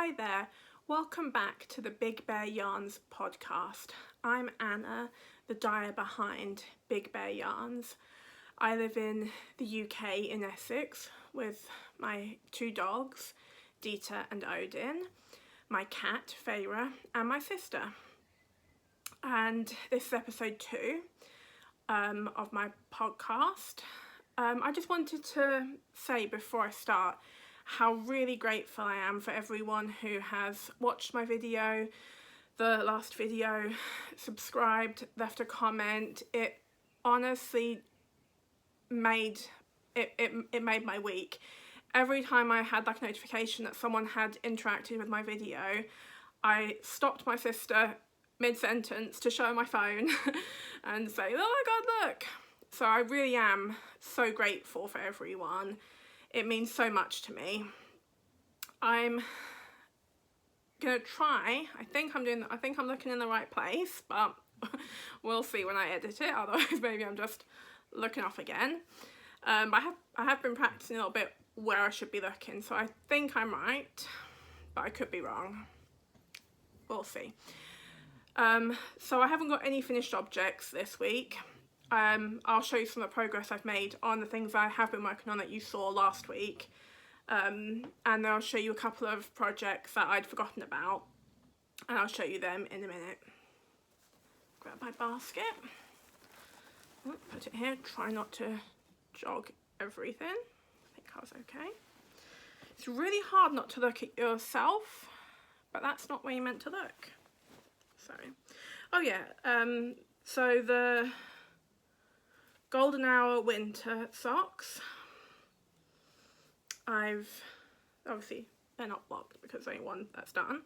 Hi there, welcome back to the Big Bear Yarns podcast. I'm Anna, the dyer behind Big Bear Yarns. I live in the UK in Essex with my two dogs, Dita and Odin, my cat, Feyre, and my sister. And this is episode 2 of my podcast. I just wanted to say before I start how really grateful I am for everyone who has watched my video, the last video, subscribed, left a comment. It honestly made it made my week. Every time I had like a notification that someone had interacted with my video, I stopped my sister mid-sentence to show my phone and say, oh my god, look. So I really am so grateful for everyone. It means so much to me. I'm gonna try, I think I'm looking in the right place, but we'll see when I edit it, otherwise maybe I'm just looking off again. I have been practicing a little bit where I should be looking, so I think I'm right, but I could be wrong. We'll see. So I haven't got any finished objects this week. I'll show you some of the progress I've made on the things I have been working on that you saw last week, and then I'll show you a couple of projects that I'd forgotten about, and I'll show you them in a minute. Grab my basket, put it here, try not to jog everything. I think I was okay. It's really hard not to look at yourself, but that's not where you're meant to look. Sorry. Oh yeah, so the Golden Hour winter socks, obviously they're not blocked because there's only one that's done.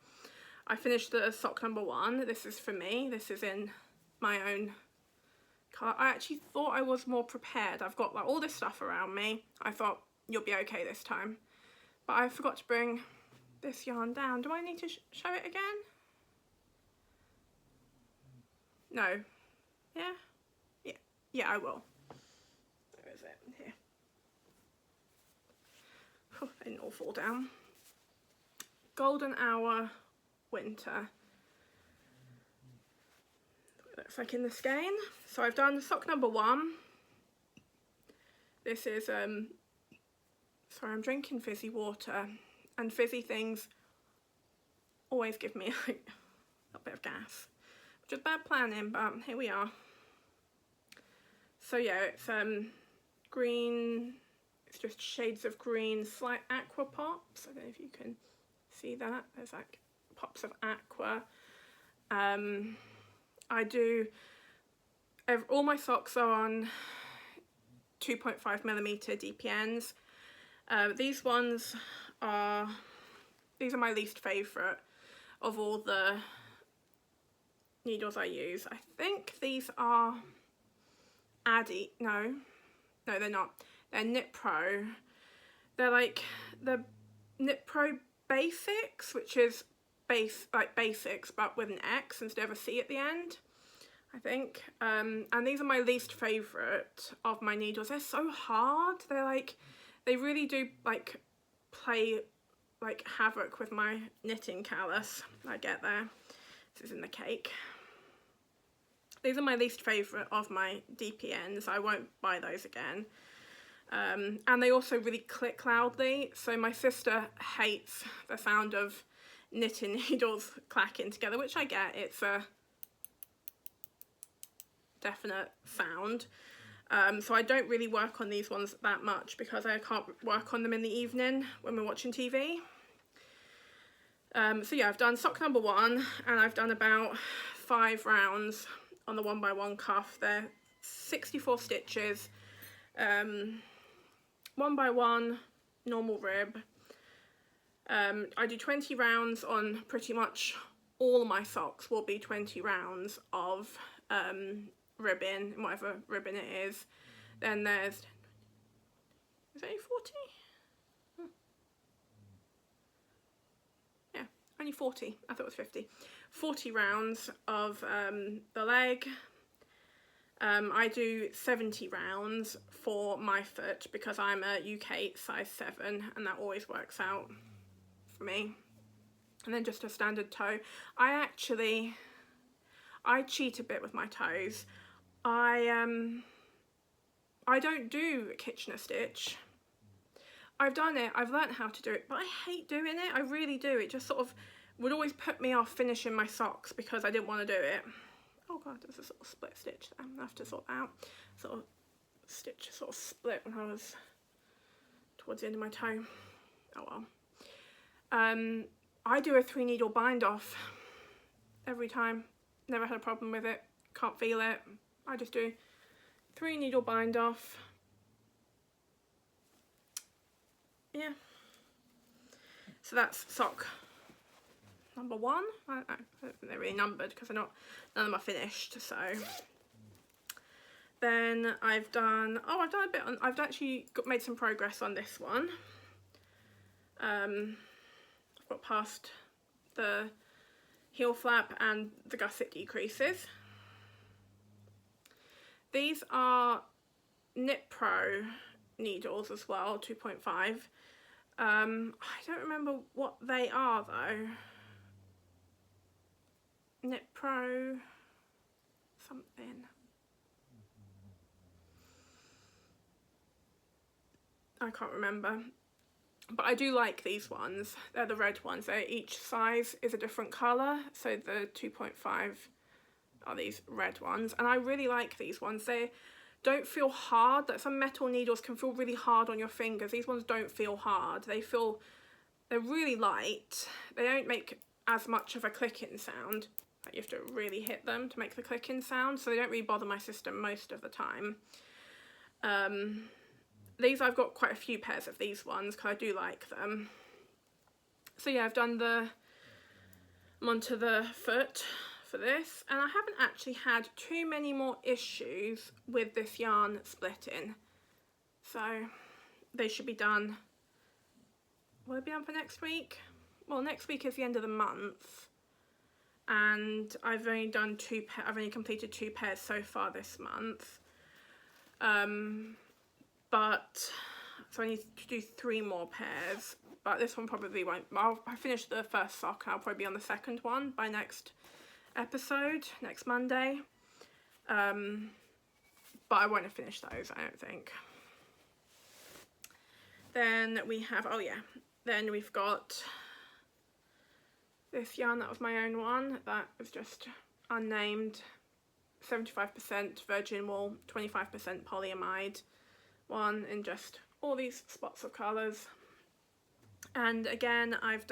I finished the sock number 1. This is for me. This is in my own colour. I actually thought I was more prepared. I've got like all this stuff around me. I thought you'll be okay this time. But I forgot to bring this yarn down. Do I need to show it again? No. Yeah? Yeah, I will. Where is it? Here. Oh, they didn't all fall down. Golden Hour winter. It looks like in the skein. So I've done sock number 1. This is sorry, I'm drinking fizzy water, and fizzy things always give me like a bit of gas. Which is bad planning, but here we are. So yeah, it's green, it's just shades of green, slight aqua pops. I don't know if you can see that. There's like pops of aqua. All my socks are on 2.5mm DPNs. These are my least favourite of all the needles I use. I think these are no they're not. They're Knit Pro. They're like the Knit Pro Basics, which is basics but with an X instead of a C at the end, I think. And these are my least favourite of my needles. They're so hard. They really do like play like havoc with my knitting callus. I get there. This is in the cake. These are my least favourite of my DPNs. I won't buy those again. And they also really click loudly, so my sister hates the sound of knitting needles clacking together, which I get. It's a definite sound. So I don't really work on these ones that much because I can't work on them in the evening when we're watching TV. So yeah, I've done sock number 1, and I've done about 5 rounds on the 1x1 cuff. They're 64 stitches, 1x1 normal rib. I do 20 rounds on pretty much all my socks. Will be 20 rounds of ribbon, whatever ribbon it is. Then is it only 40? Yeah, only 40. I thought it was 50. 40 rounds of the leg. I do 70 rounds for my foot because I'm a UK size 7, and that always works out for me. and then just a standard toe. I cheat a bit with my toes. I don't do Kitchener stitch. I've done it, I've learnt how to do it, but I hate doing it. I really do. It just sort of would always put me off finishing my socks because I didn't want to do it. Oh god, there's a sort of split stitch there. I'm gonna have to sort that out. Sort of stitch sort of split when I was towards the end of my toe. Oh well. I do a 3 needle bind off every time. Never had a problem with it. Can't feel it. I just do 3 needle bind off. Yeah. So that's sock number 1. I don't know. I don't think they're really numbered because none of them are finished. So then I've done a bit on. I've actually made some progress on this one. I've got past the heel flap and the gusset decreases. These are Knit Pro needles as well, 2.5. I don't remember what they are though. Knit Pro something. I can't remember. But I do like these ones. They're the red ones. Each size is a different colour. So the 2.5 are these red ones. And I really like these ones. They don't feel hard. That some metal needles can feel really hard on your fingers. These ones don't feel hard. They're really light. They don't make as much of a clicking sound. Like you have to really hit them to make the clicking sound. So they don't really bother my system most of the time. These, I've got quite a few pairs of these ones because I do like them. So yeah, I've done I'm onto the foot for this, and I haven't actually had too many more issues with this yarn splitting. So they should be done. Will they be done for next week? Well, next week is the end of the month, and I've only done I've only completed 2 pairs so far this month. So I need to do 3 more pairs, but this one probably won't. I'll finish the first sock and I'll probably be on the second one by next episode, next Monday. But I won't have finished those, I don't think. Then we have, then we've got this yarn. That was my own one. That was just unnamed, 75% virgin wool, 25% polyamide one in just all these spots of colours. And again, I've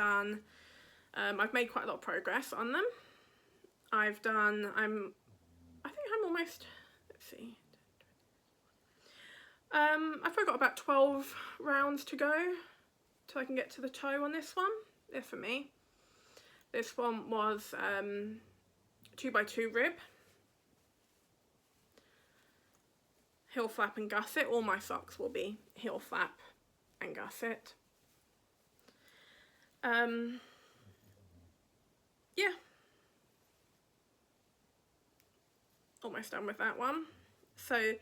made quite a lot of progress on them. I think I'm almost, let's see, I've probably got about 12 rounds to go till I can get to the toe on this one. There for me. This one was 2x2 rib, heel flap and gusset. All my socks will be heel flap and gusset. Yeah, almost done with that one. So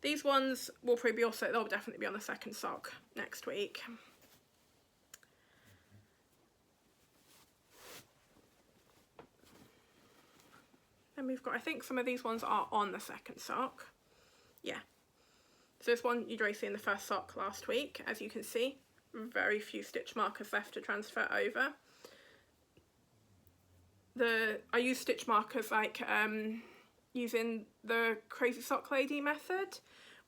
these ones will probably be they'll definitely be on the second sock next week. Then we've got, I think some of these ones are on the second sock. Yeah. So this one you'd already seen the first sock last week, as you can see. Very few stitch markers left to transfer over. I use stitch markers like using the Crazy Sock Lady method,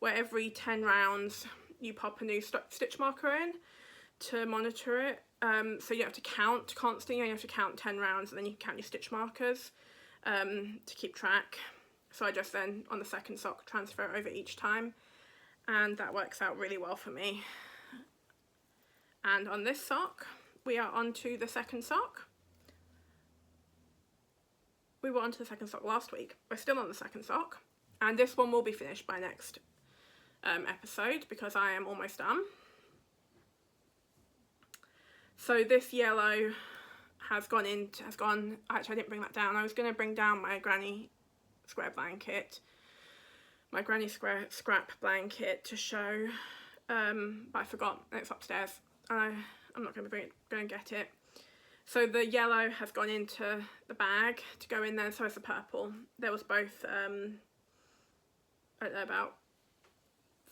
where every 10 rounds you pop a new stitch marker in to monitor it. So you have to count constantly. You have to count 10 rounds and then you can count your stitch markers to keep track. So I just then, on the second sock, transfer over each time, and that works out really well for me. And on this sock, we are onto the second sock. We were onto the second sock last week. We're still on the second sock, and this one will be finished by next episode because I am almost done. So this yellow actually I didn't bring that down. I was going to bring down my granny square blanket, my granny square scrap blanket to show, but I forgot, and it's upstairs. I'm not going to get it. So the yellow has gone into the bag to go in there, so is the purple. There was both, I don't know, about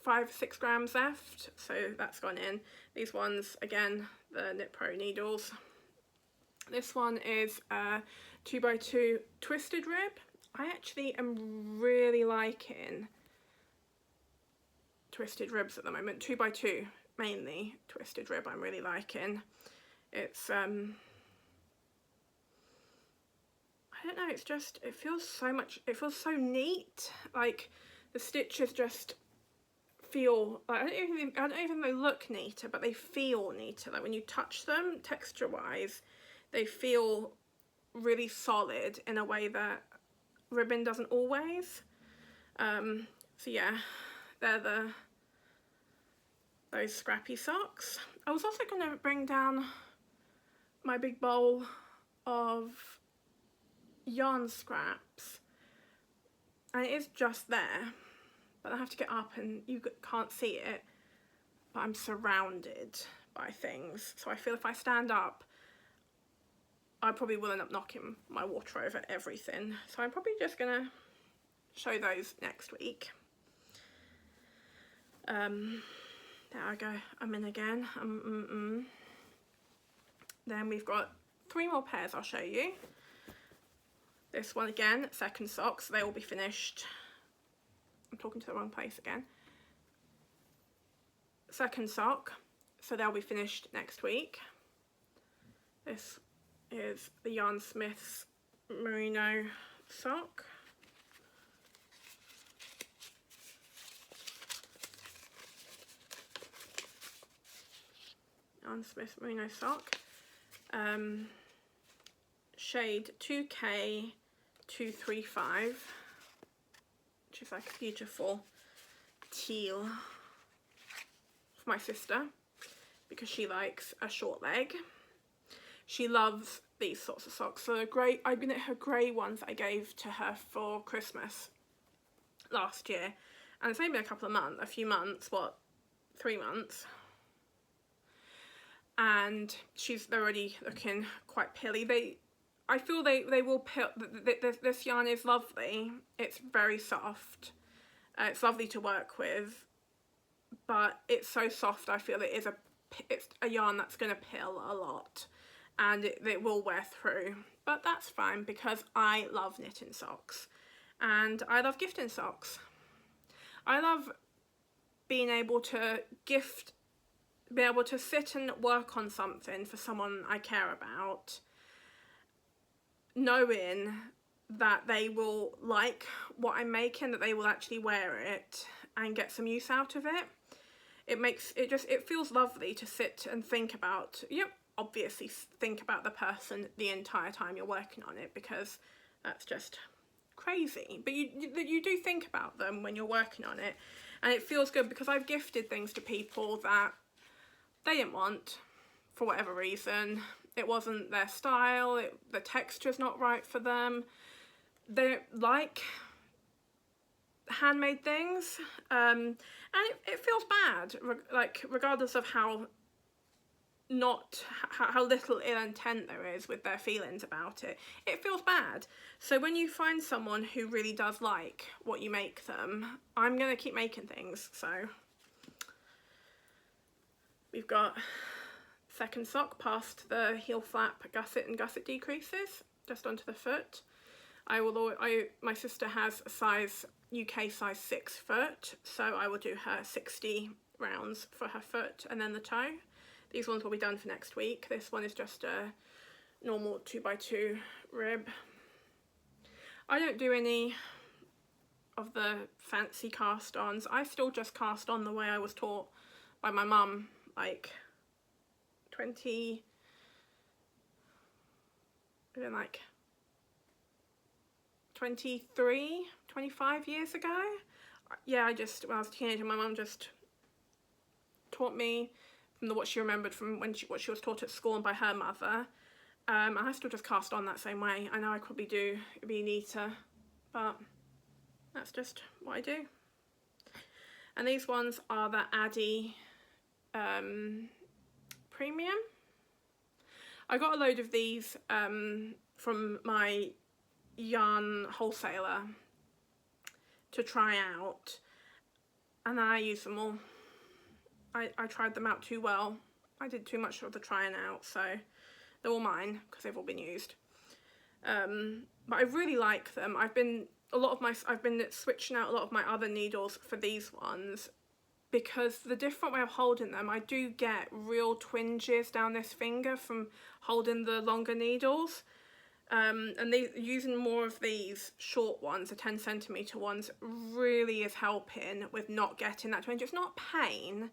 5-6 grams left, so that's gone in. These ones, again, the Knit Pro needles. This one is a 2x2 twisted rib. I actually am really liking twisted ribs at the moment. 2x2 mainly twisted rib I'm really liking. It's I don't know, it's just, it feels so neat. Like the stitches just feel like, I don't even they look neater, but they feel neater. Like when you touch them, texture wise, they feel really solid in a way that ribbon doesn't always. So yeah, they're those scrappy socks. I was also going to bring down my big bowl of yarn scraps, and it is just there, but I have to get up and you can't see it, but I'm surrounded by things, so I feel if I stand up I probably will end up knocking my water over everything, so I'm probably just gonna show those next week. There I go, I'm in again. Then we've got 3 more pairs I'll show you. This one again, second socks, they will be finished. I'm talking to the wrong place again. Second sock, so they'll be finished next week. This is the Yarn Smith's merino sock. Yarn Smith merino sock. Shade 2K235, which is like a beautiful teal for my sister because she likes a short leg. She loves these sorts of socks. So I've been at her grey ones that I gave to her for Christmas last year, and it's only been a few months, what, 3 months, and they're already looking quite pilly. I feel they will pill. This yarn is lovely. It's very soft. It's lovely to work with, but it's so soft. I feel it's a yarn that's going to pill a lot, and it will wear through. But that's fine because I love knitting socks, and I love gifting socks. I love being able to sit and work on something for someone I care about, knowing that they will like what I'm making, that they will actually wear it and get some use out of it. It feels lovely to sit and think about, obviously think about the person the entire time you're working on it, because that's just crazy, but you do think about them when you're working on it, and it feels good because I've gifted things to people that they didn't want for whatever reason. It wasn't their style, the texture's not right for them, they don't like handmade things, and it feels bad, like regardless of how little ill intent there is with their feelings about it, it feels bad. So when you find someone who really does like what you make them, I'm gonna keep making things. So we've got second sock past the heel flap gusset and gusset decreases, just onto the foot. My sister has a UK size 6 foot, so I will do her 60 rounds for her foot and then the toe. These ones will be done for next week. This one is just a normal 2x2 rib. I don't do any of the fancy cast-ons. I still just cast on the way I was taught by my mum, like 23, 25 years ago. Yeah, when I was a teenager, my mum just taught me from what she remembered from what she was taught at school and by her mother. I still just cast on that same way. I know I probably do, it'd be neater, but that's just what I do. And these ones are the Addy Premium. I got a load of these from my yarn wholesaler to try out, and then I used them all. I tried them out too well. I did too much of the trying out, so they're all mine because they've all been used. But I really like them. I've been switching out a lot of my other needles for these ones, because the different way of holding them, I do get real twinges down this finger from holding the longer needles. And using more of these short ones, the 10cm ones, really is helping with not getting that twinge. It's not pain.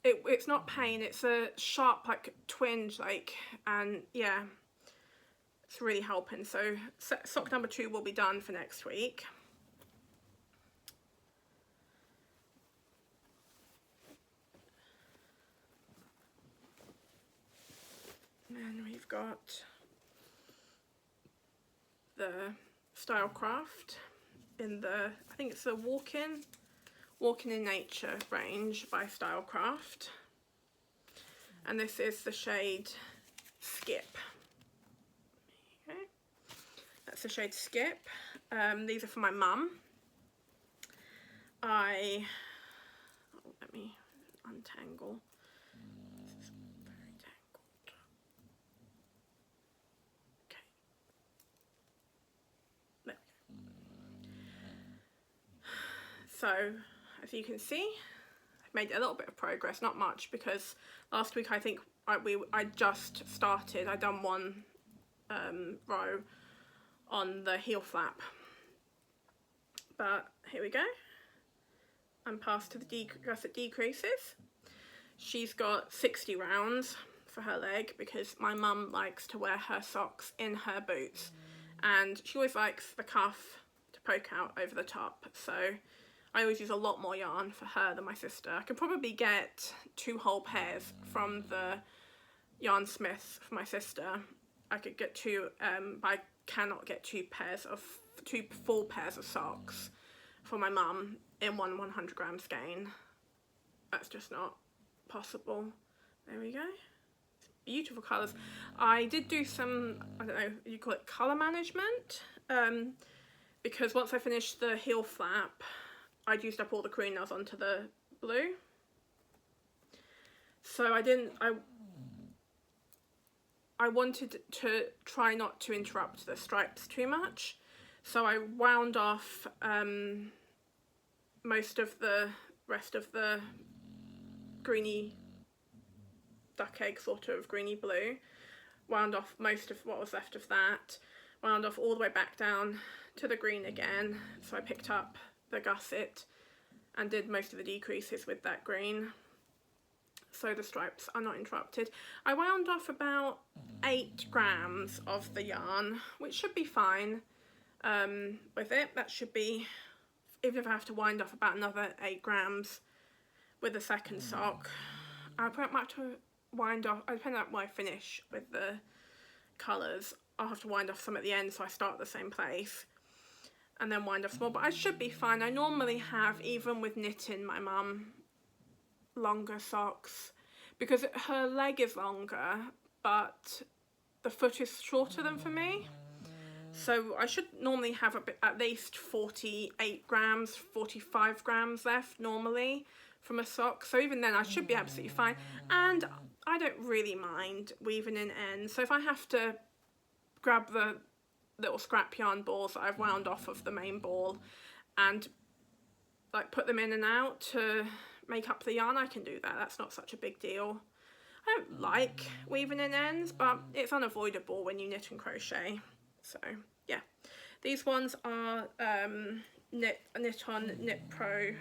It's not pain, it's a sharp like twinge, like, and yeah, it's really helping. So sock number 2 will be done for next week. And then we've got the Stylecraft in the, I think it's the Walking in Nature range by Stylecraft, and this is the shade Skip. Okay, that's the shade Skip. These are for my mum. Let me untangle. This is very tangled. Okay, there we go. So, as you can see, I've made a little bit of progress, not much, because last week I think I just started. I'd done one row on the heel flap, but here we go. I'm past to the gusset decreases. She's got 60 rounds for her leg because my mum likes to wear her socks in her boots, and she always likes the cuff to poke out over the top, so I always use a lot more yarn for her than my sister. I could probably get 2 whole pairs from the yarn smith for my sister. I could get 2, but I cannot get 2 full pairs of socks for my mum in one 100g skein. That's just not possible. There we go. Beautiful colours. I did do some, I don't know, you call it colour management, because once I finished the heel flap, I'd used up all the green nails onto the blue. So I wanted to try not to interrupt the stripes too much. So I wound off most of the rest of the greeny duck egg, sort of greeny blue. Wound off most of what was left of that. Wound off all the way back down to the green again. So I picked up the gusset and did most of the decreases with that green, so the stripes are not interrupted. I wound off about 8 grams of the yarn, which should be fine with it. That should be, even if I have to wind off about another 8 grams with the second sock, I might have to wind off, depending on where I finish with the colours, I'll have to wind off some at the end so I start at the same place, and then wind off small, but I should be fine. I normally have, even with knitting my mum, longer socks, because her leg is longer but the foot is shorter than for me, so I should normally have at least 48 grams, 45 grams left normally from a sock, so even then I should be absolutely fine. And I don't really mind weaving in ends, so if I have to grab the little scrap yarn balls that I've wound off of the main ball and like put them in and out to make up the yarn, I can do that. That's not such a big deal. I don't like weaving in ends, but it's unavoidable when you knit and crochet. So yeah, these ones are knit on Knit Pro.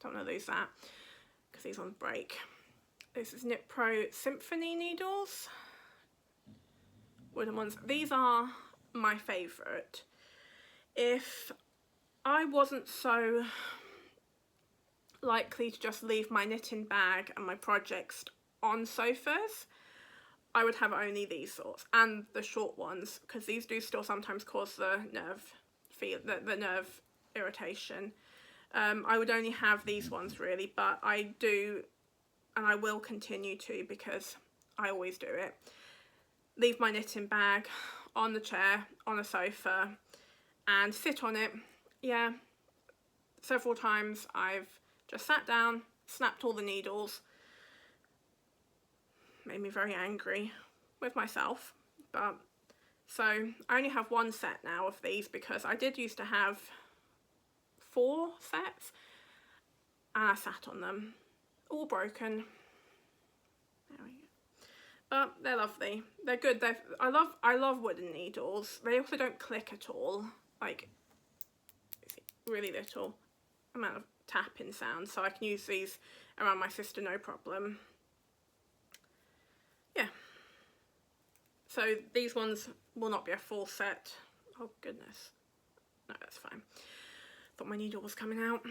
Don't want to lose that because these ones break. This is Knit Pro Symphony needles, wooden ones. These are my favourite. If I wasn't so likely to just leave my knitting bag and my projects on sofas, I would have only these sorts and the short ones, because these do still sometimes cause the nerve irritation. I would only have these ones really, but I do, and I will continue to, because I always do it. leave my knitting bag on the chair, on a sofa, and sit on it. Yeah, several times I've just sat down, snapped all the needles. Made me very angry with myself, but so I only have one set now of these because I did used to have 4 sets and I sat on them, all broken. There we go. But they're lovely. They're good. I love wooden needles. They also don't click at all. Like, really little amount of tapping sound, so I can use these around my sister no problem. Yeah. So these ones will not be a full set. Oh goodness. No, that's fine. Thought my needle was coming out.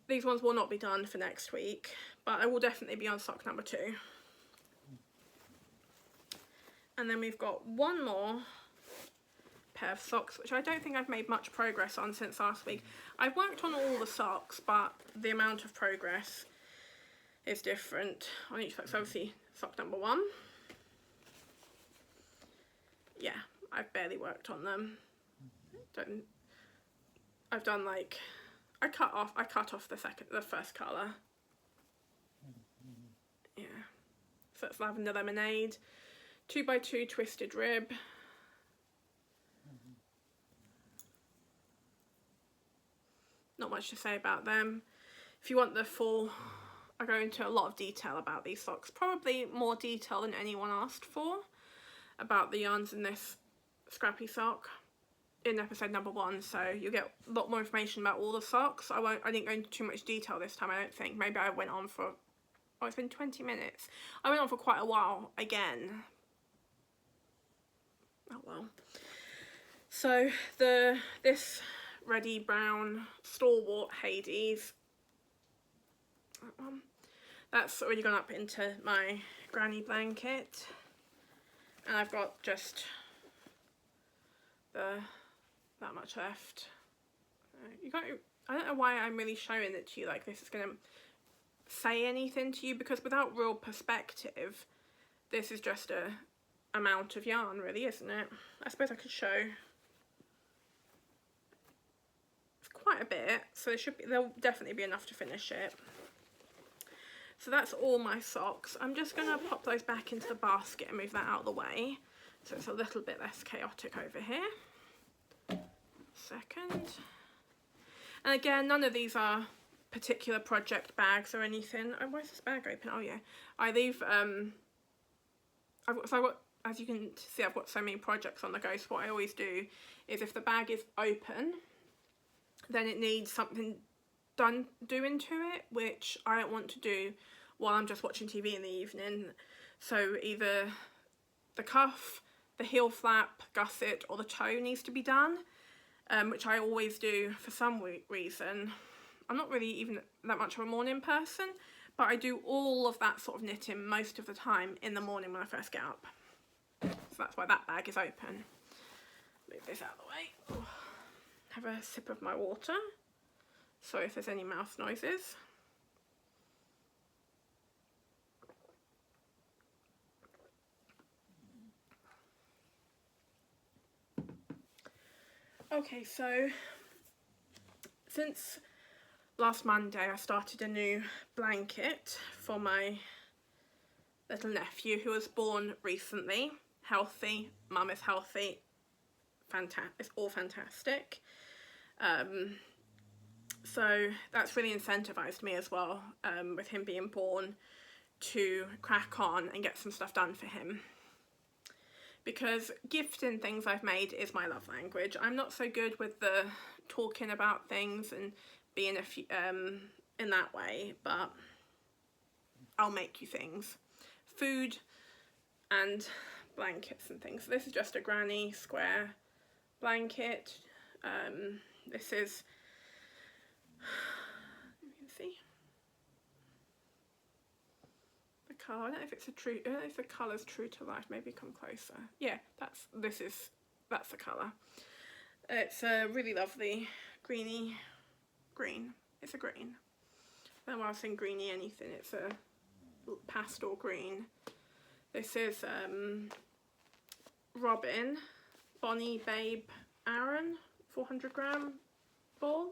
These ones will not be done for next week, but I will definitely be on sock number 2. And then we've got one more pair of socks, which I don't think I've made much progress on since last week. I've worked on all the socks, but the amount of progress is different on each sock. So obviously sock number 1. Yeah, I've barely worked on them. I've done like, I cut off the first colour. Yeah. So it's Lavender Lemonade, 2x2 twisted rib. Not much to say about them. If you want the full, I go into a lot of detail about these socks, probably more detail than anyone asked for about the yarns in this scrappy sock in episode number 1, so you'll get a lot more information about all the socks. I didn't go into too much detail this time, I don't think. Maybe I went on for, oh, it's been 20 minutes. I went on for quite a while again. Oh well. So this Reddy Brown Stalwart Hades, that one, that's already gone up into my granny blanket, and I've got just that much left. I don't know why I'm really showing it to you like this is going to say anything to you, because without real perspective, this is just a amount of yarn, really, isn't it? I suppose I could show. It's quite a bit, so there'll definitely be enough to finish it. So that's all my socks. I'm just going to pop those back into the basket and move that out of the way, so it's a little bit less chaotic over here. Second. And again, none of these are particular project bags or anything. Oh, why is this bag open? Oh yeah. I leave, I've got, as you can see, I've got so many projects on the go, so what I always do is if the bag is open, then it needs something doing to it, which I don't want to do while I'm just watching TV in the evening. So either the cuff, the heel flap, gusset, or the toe needs to be done, which I always do for some reason. I'm not really even that much of a morning person, but I do all of that sort of knitting most of the time in the morning when I first get up. So that's why that bag is open. Move this out of the way. Have a sip of my water. Sorry if there's any mouth noises. Okay, so since last Monday I started a new blanket for my little nephew who was born recently. Healthy, mum is healthy, it's all fantastic. So that's really incentivized me as well, with him being born, to crack on and get some stuff done for him. Because gifting things I've made is my love language. I'm not so good with the talking about things and being in that way, but I'll make you things. Food and blankets and things. So this is just a granny square blanket. This is, you can see the colour. I don't know if it's I don't know if the colour's true to life. Maybe come closer. Yeah, that's the colour. It's a really lovely green. It's a green. I don't know why I was saying greeny anything. It's a pastel green. This is Robin Bonnie Babe Aran 400-gram ball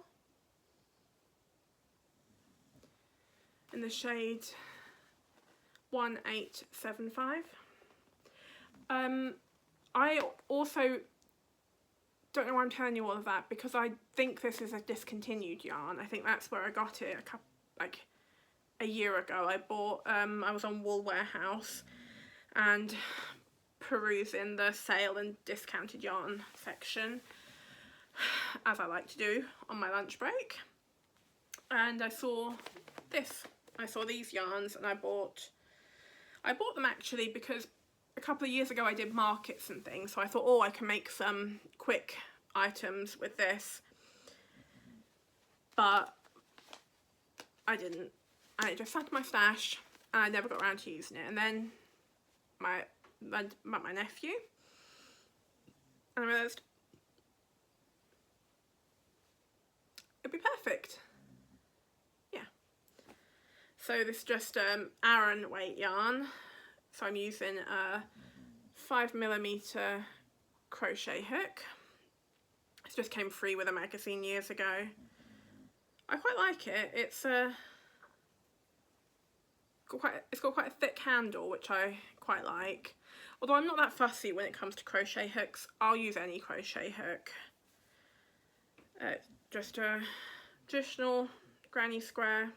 in the shade 1875. I also don't know why I'm telling you all of that, because I think this is a discontinued yarn. I think that's where I got it like a year ago. I was on Wool Warehouse and perusing the sale and discounted yarn section, as I like to do on my lunch break, and I saw this. I saw these yarns and I bought them actually because a couple of years ago I did markets and things, so I thought, oh, I can make some quick items with this, but I didn't, and it just sat in my stash and I never got around to using it. And then my nephew, and I realised it'd be perfect. Yeah, so this is just Aran weight yarn. So I'm using a 5mm crochet hook. It just came free with a magazine years ago. I quite like it. It's got quite a thick handle, which I quite like. Although I'm not that fussy when it comes to crochet hooks. I'll use any crochet hook. Just a traditional granny square.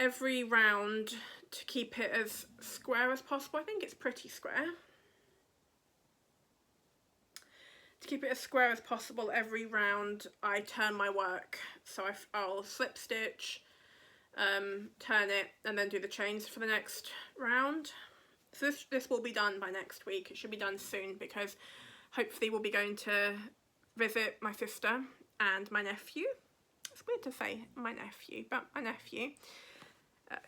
Every round, to keep it as square as possible, I think it's pretty square. To keep it as square as possible, every round I turn my work. So I'll slip stitch, turn it, and then do the chains for the next round. So this will be done by next week. It should be done soon, because hopefully we'll be going to visit my sister and my nephew. It's weird to say my nephew, but my nephew.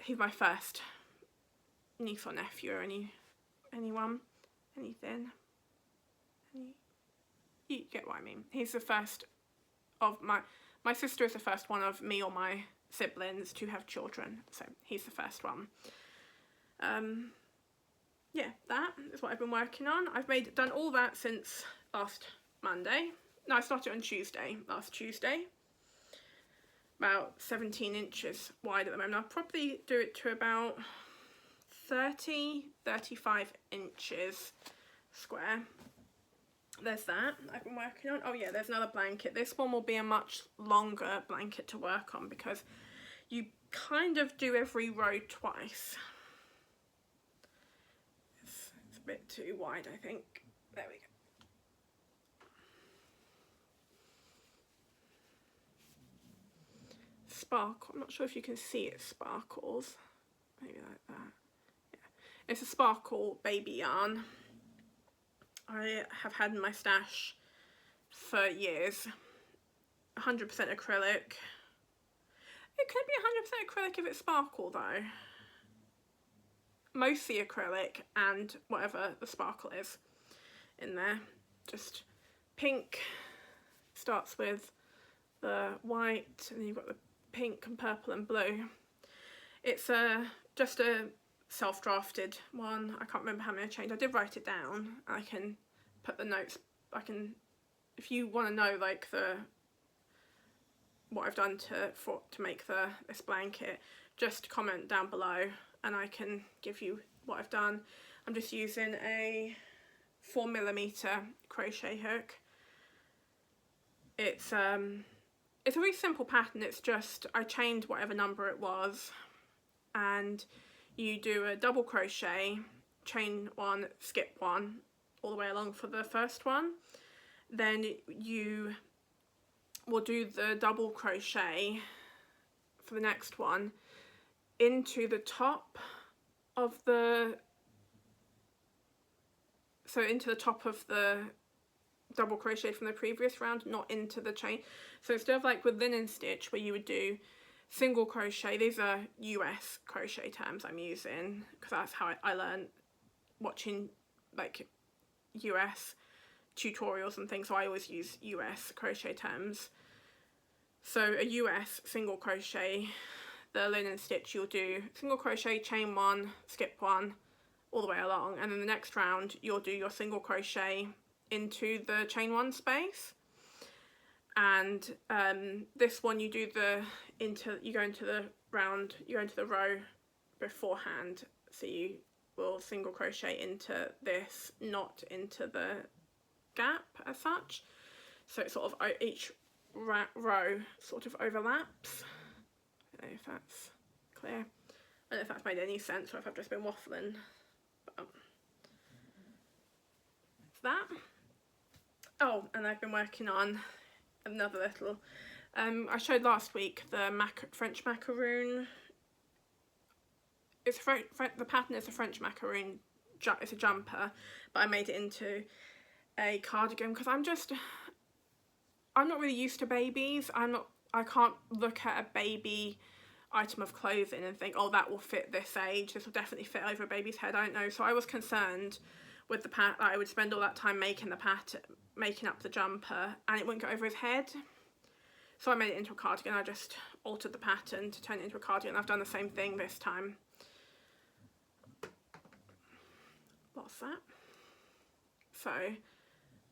He's my first niece or nephew, or anything. You get what I mean. He's the first of my sister is the first one of me or my siblings to have children, so he's the first one. Yeah, that is what I've been working on. I've done all that since last Monday. No, I started on last Tuesday. About 17 inches wide at the moment. I'll probably do it to about 35 inches square. There's that I've been working on. Oh yeah, there's another blanket. This one will be a much longer blanket to work on, because you kind of do every row twice. It's a bit too wide, I think. There we go. Sparkle. I'm not sure if you can see it sparkles. Maybe like that. Yeah. It's a sparkle baby yarn. I have had in my stash for years. 100% acrylic. It could be 100% acrylic if it's sparkle though. Mostly acrylic and whatever the sparkle is in there. Just pink. Starts with the white, and then you've got the pink and purple and blue. It's just a self-drafted one. I can't remember how many I changed. I did write it down. I can put the notes. If you want to know like what I've done to make this blanket, just comment down below and I can give you what I've done. I'm just using a 4mm crochet hook. It's a really simple pattern. It's just I chained whatever number it was, and you do a double crochet, chain one, skip one, all the way along for the first one. Then you will do the double crochet for the next one into the top of the double crochet from the previous round, not into the chain. So instead of like with linen stitch where you would do single crochet, these are US crochet terms I'm using because that's how I learned watching like US tutorials and things, so I always use US crochet terms. So a US single crochet, the linen stitch, you'll do single crochet, chain one, skip one, all the way along, and then the next round you'll do your single crochet into the chain one space, and this one you do you go into the row beforehand, so you will single crochet into this, not into the gap as such, so it's sort of each row sort of overlaps. I don't know if that's clear. I don't know if that's made any sense or if I've just been waffling. But that. Oh, and I've been working on another little, I showed last week the French macaroon. It's the pattern is a French macaroon, it's a jumper, but I made it into a cardigan because I'm not really used to babies. I can't look at a baby item of clothing and think, oh, that will fit this age, this will definitely fit over a baby's head. I don't know. So I was concerned with the pattern. I would spend all that time making the pattern, making up the jumper, and it wouldn't go over his head. So I made it into a cardigan. I just altered the pattern to turn it into a cardigan. I've done the same thing this time. What's that? So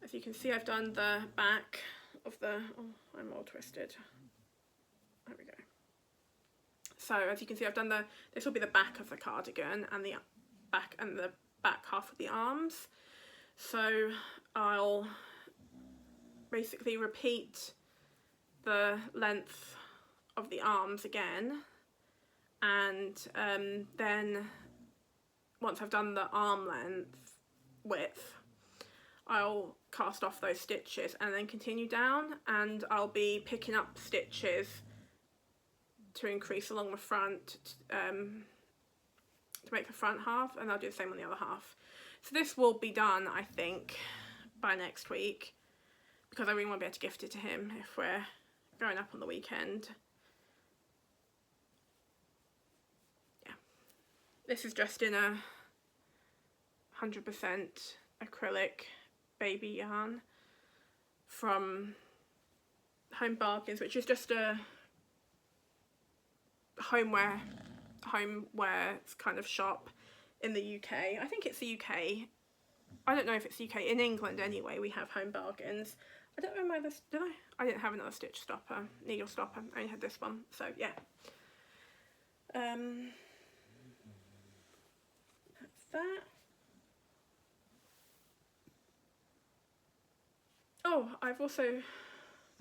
as you can see, I've done the back of the, oh, I'm all twisted. There we go. So as you can see, I've done this will be the back of the cardigan and the back half of the arms. So I'll basically repeat the length of the arms again, and then once I've done the arm width, I'll cast off those stitches and then continue down, and I'll be picking up stitches to increase along the front to make the front half, and I'll do the same on the other half. So this will be done, I think, by next week, because I really want to be able to gift it to him if we're going up on the weekend. Yeah, this is just in a 100% acrylic baby yarn from Home Bargains, which is just a homeware kind of shop in the UK. I think it's the UK. I don't know if it's UK. In England anyway, we have Home Bargains. I don't remember this, did I? I didn't have another stitch stopper, needle stopper. I only had this one. So yeah. That's that. Oh, I've also,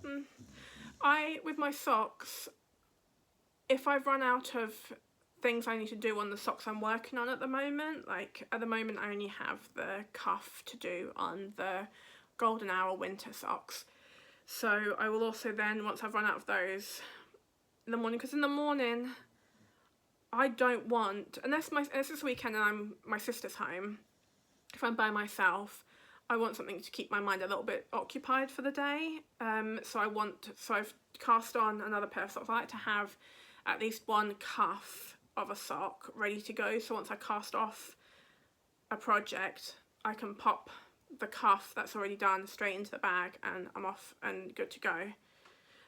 with my socks, if I've run out of things I need to do on the socks I'm working on at the moment, like at the moment I only have the cuff to do on the Golden Hour winter socks. So I will also then, once I've run out of those in the morning, because in the morning I don't want, unless it's this weekend and my sister's home, if I'm by myself, I want something to keep my mind a little bit occupied for the day. So I've cast on another pair of socks. I like to have at least one cuff of a sock ready to go, so once I cast off a project, I can pop the cuff that's already done straight into the bag and I'm off and good to go.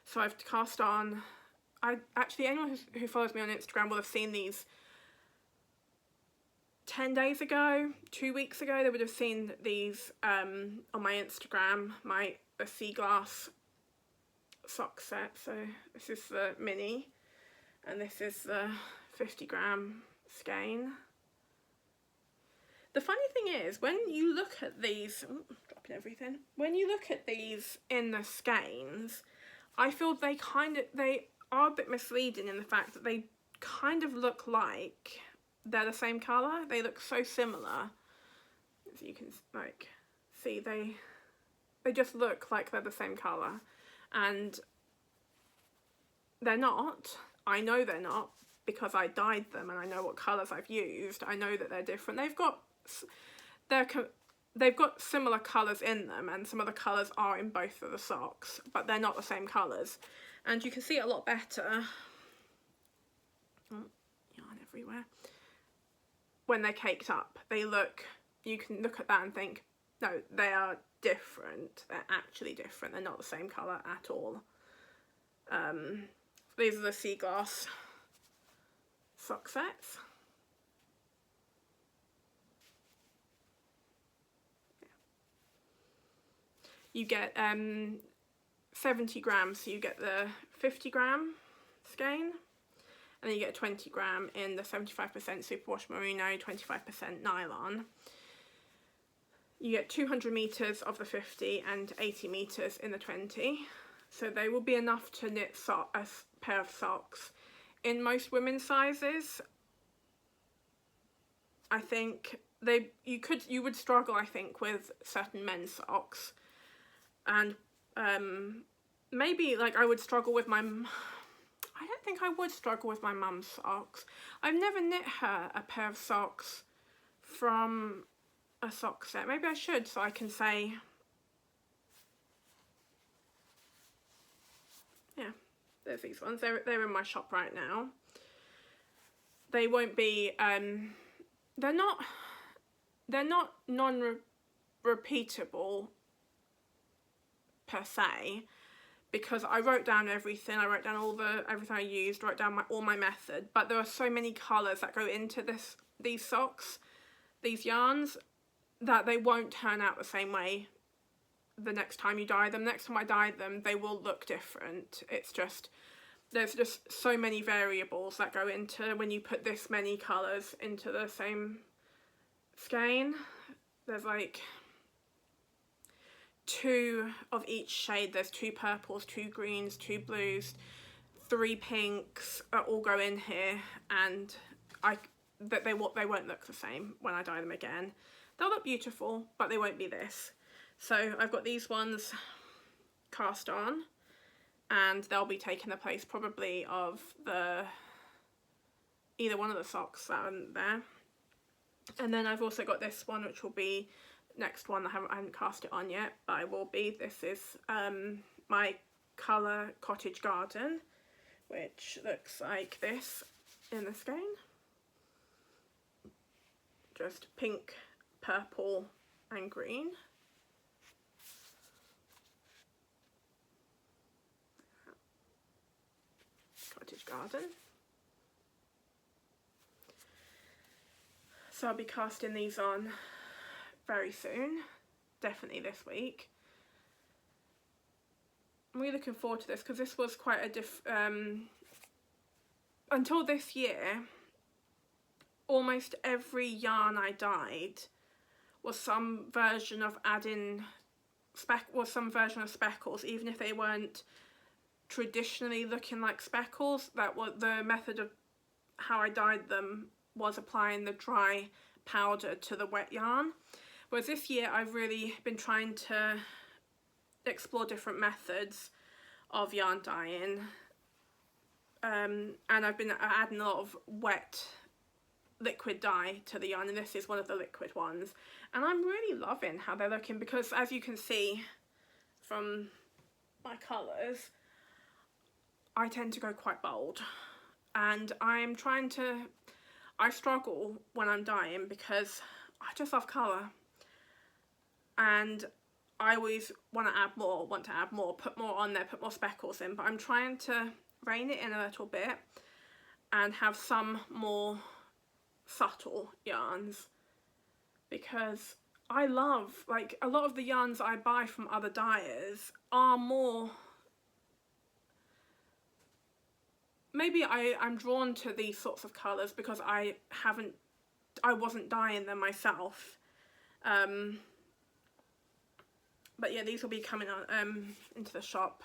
So I've cast on, anyone who follows me on Instagram will have seen these 10 days ago, 2 weeks ago. They would have seen these on my Instagram, a sea glass sock set. So this is the mini and this is the 50-gram skein. The funny thing is, when you look at these, dropping everything, when you look at these in the skeins, I feel they are a bit misleading in the fact that they kind of look like they're the same colour. They look so similar. As you can see, they just look like they're the same colour, and they're not. I know they're not because I dyed them and I know what colours I've used. I know that they're different. They've got similar colours in them, and some of the colours are in both of the socks, but they're not the same colours. And you can see it a lot better. Oh, yarn everywhere. When they're caked up, you can look at that and think, no, they are different. They're actually different. They're not the same colour at all. These are the sea glass sock sets. you get 70 grams, so you get the 50-gram skein, and then you get 20 gram in the 75% superwash merino, 25% nylon. You get 200 meters of the 50 and 80 meters in the 20. So they will be enough to knit a pair of socks. In most women's sizes, I think you would struggle, I think, with certain men's socks, and maybe like I would struggle with my. I don't think I would struggle with my mum's socks. I've never knit her a pair of socks from a sock set. Maybe I should, so I can say. Yeah, there's these ones. They're in my shop right now. They won't be. They're not non-repeatable per se, because I wrote down everything. I wrote down everything I used, wrote down all my method, but there are so many colours that go into these socks, these yarns, that they won't turn out the same way the next time you dye them. Next time I dye them, they will look different. It's just, there's just so many variables that go into when you put this many colours into the same skein. There's like 2 of each shade. There's 2 purples, 2 greens, 2 blues, 3 pinks that all go in here, and they won't look the same when I dye them again. They'll look beautiful, but they won't be this. So I've got these ones cast on, and they'll be taking the place probably of either one of the socks that are there. And then I've also got this one, which will be next one. I haven't cast it on yet, but I will be. This is my colour Cottage Garden, which looks like this in the skein. Just pink, purple and green. Cottage Garden. So I'll be casting these on very soon, definitely this week. I'm really looking forward to this, because this was quite a until this year, almost every yarn I dyed was some version of some version of speckles, even if they weren't traditionally looking like speckles. That was the method of how I dyed them, was applying the dry powder to the wet yarn. Whereas this year I've really been trying to explore different methods of yarn dyeing, and I've been adding a lot of wet liquid dye to the yarn, and this is one of the liquid ones, and I'm really loving how they're looking, because as you can see from my colours, I tend to go quite bold, and I struggle when I'm dyeing because I just love colour, and I always want to add more, put more on there, put more speckles in, but I'm trying to rein it in a little bit and have some more subtle yarns, because I love, like, a lot of the yarns I buy from other dyers are more, maybe I'm drawn to these sorts of colours because I wasn't dyeing them myself, but yeah, these will be coming on into the shop.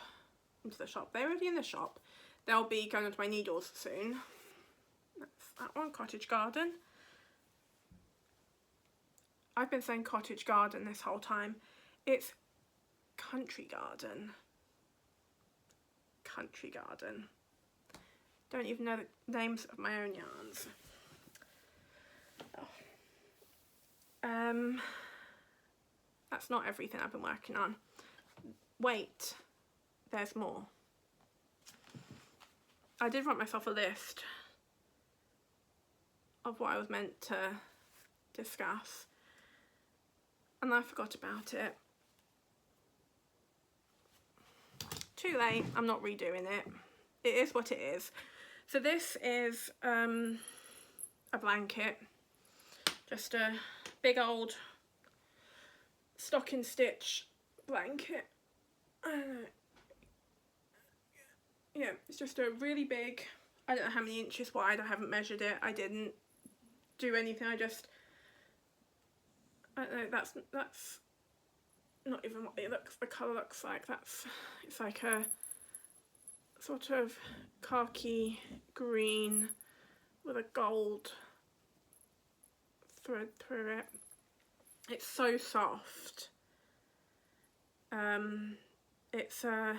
They're already in the shop. They'll be going onto my needles soon. That's that one, Cottage Garden. I've been saying Cottage Garden this whole time. It's Country Garden. Country Garden. Don't even know the names of my own yarns. Oh. That's not everything I've been working on. Wait, there's more. I did write myself a list of what I was meant to discuss, and I forgot about it. Too late, I'm not redoing it. It is what it is. So this is a blanket, just a big old stocking stitch blanket. I don't know. Yeah, it's just a really big, I don't know how many inches wide, I haven't measured it, I didn't do anything, I don't know, that's not even what the colour looks like. It's like a sort of khaki green with a gold thread through it. It's so soft. It's a,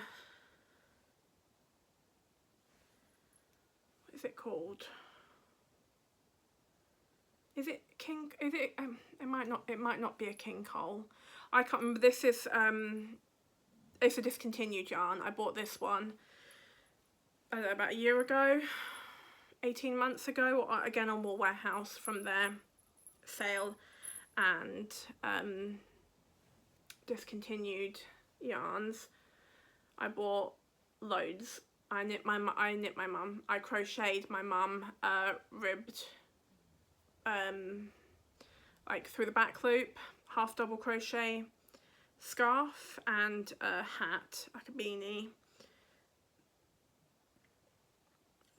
what is it called? Is it king? Is it? It might not. It might not be a king coal. I can't remember. This is it's a discontinued yarn. I bought this one, I don't know, about a year ago, 18 months ago, or again on Wool Warehouse from their sale, and discontinued yarns. I bought loads. I knit my mum. I crocheted my mum ribbed like through the back loop, half double crochet scarf and a hat, like a beanie.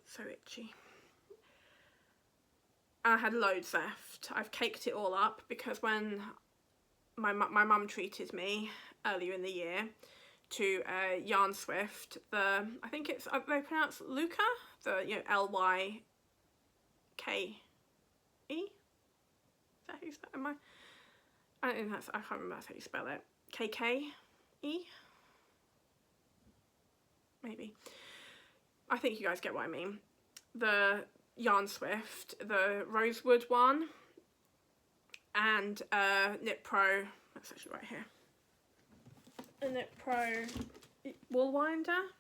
So itchy. I had loads left. I've caked it all up because when my mum treated me earlier in the year to Yarn Swift, I think it's, they pronounce Luca, you know, Lyke. Is that how you spell it? I don't think that's, I can't remember that's how you spell it. KKE? Maybe. I think you guys get what I mean. The Yarn Swift, the rosewood one, and Knit Pro, that's actually right here. A Knit Pro wool winder.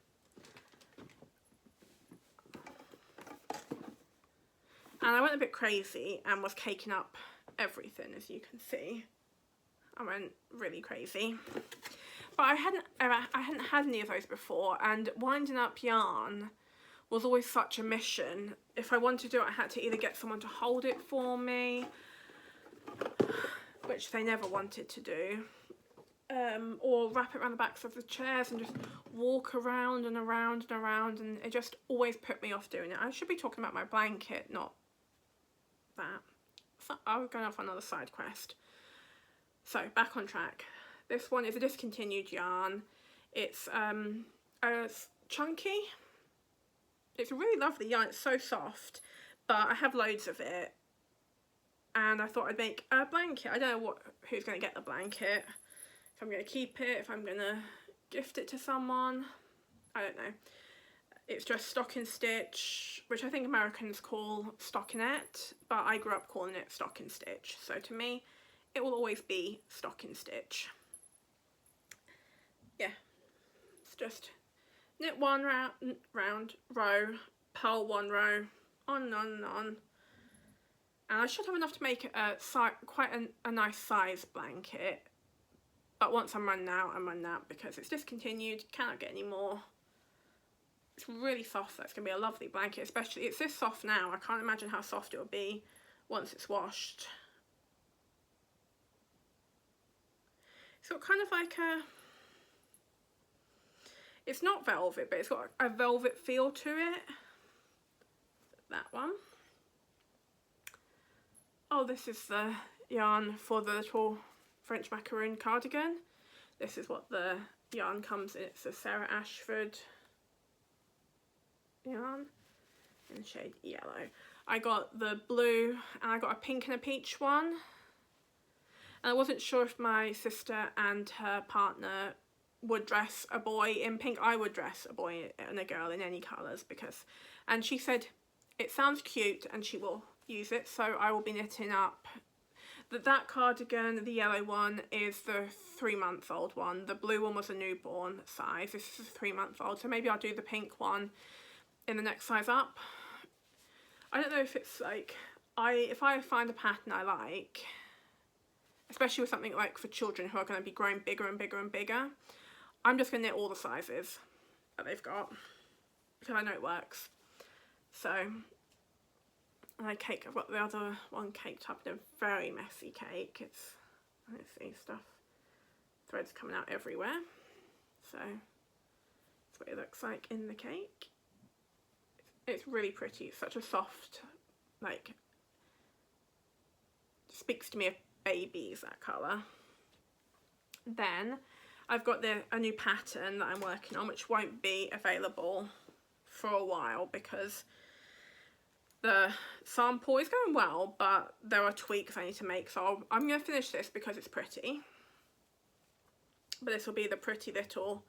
And I went a bit crazy and was caking up everything, as you can see. I went really crazy. But I hadn't had any of those before, and winding up yarn was always such a mission. If I wanted to do it, I had to either get someone to hold it for me, which they never wanted to do, or wrap it around the backs of the chairs and just walk around and around and around, and it just always put me off doing it. I should be talking about my blanket, not that. So I'm going off on another side quest. So back on track. This one is a discontinued yarn. It's chunky. It's a really lovely yarn. It's so soft, but I have loads of it, and I thought I'd make a blanket. I don't know who's going to get the blanket. If I'm going to keep it, if I'm going to gift it to someone, I don't know. It's just stocking stitch, which I think Americans call stockinette, but I grew up calling it stocking stitch. So to me, it will always be stocking stitch. Yeah, it's just knit one round row, purl one row, on and on and on. And I should have enough to make quite a nice size blanket. But once I'm running out, I'm running out because it's discontinued, cannot get any more. It's really soft, that's going to be a lovely blanket, especially, it's this soft now, I can't imagine how soft it will be once it's washed. It's got kind of like it's not velvet, but it's got a velvet feel to it. That one. Oh, this is the yarn for the little French macaroon cardigan. This is what the yarn comes in. It's a Sarah Ashford yarn in the shade yellow. I got the blue and I got a pink and a peach one. And I wasn't sure if my sister and her partner would dress a boy in pink. I would dress a boy and a girl in any colours because, and she said it sounds cute and she will use it, so I will be knitting up. That cardigan, the yellow one, is the 3-month-old one. The blue one was a newborn size. This is a 3-month-old, so maybe I'll do the pink one in the next size up. I don't know if it's like, if I find a pattern I like, especially with something like for children who are going to be growing bigger and bigger and bigger, I'm just going to knit all the sizes that they've got because I know it works. So I've got the other one caked up in a very messy cake. Let's see, stuff threads coming out everywhere. So that's what it looks like in the cake. It's really pretty. It's such a soft, like, speaks to me of babies, that colour. Then I've got a new pattern that I'm working on, which won't be available for a while because the sample is going well, but there are tweaks I need to make, so I'm going to finish this because it's pretty. But this will be the pretty little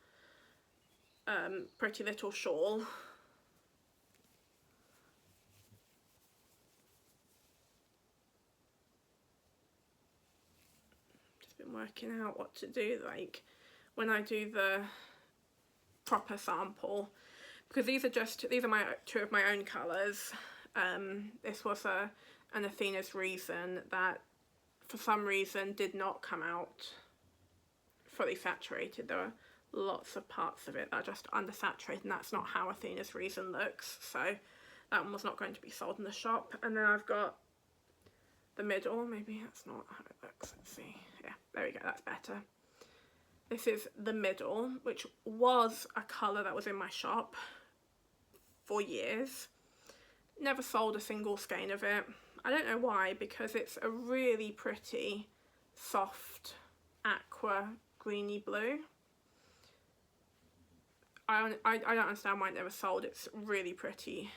shawl. Just been working out what to do, like when I do the proper sample, because these are two of my own colours. This was an Athena's Reason that for some reason did not come out fully saturated. There are lots of parts of it that are just undersaturated, and that's not how Athena's Reason looks, so that one was not going to be sold in the shop. And then I've got the middle. Maybe that's not how it looks. Let's see. Yeah, there we go, that's better. This is the middle, which was a colour that was in my shop for years. Never sold a single skein of it. I don't know why, because it's a really pretty soft aqua greeny blue. I don't understand why it never sold. It's really pretty,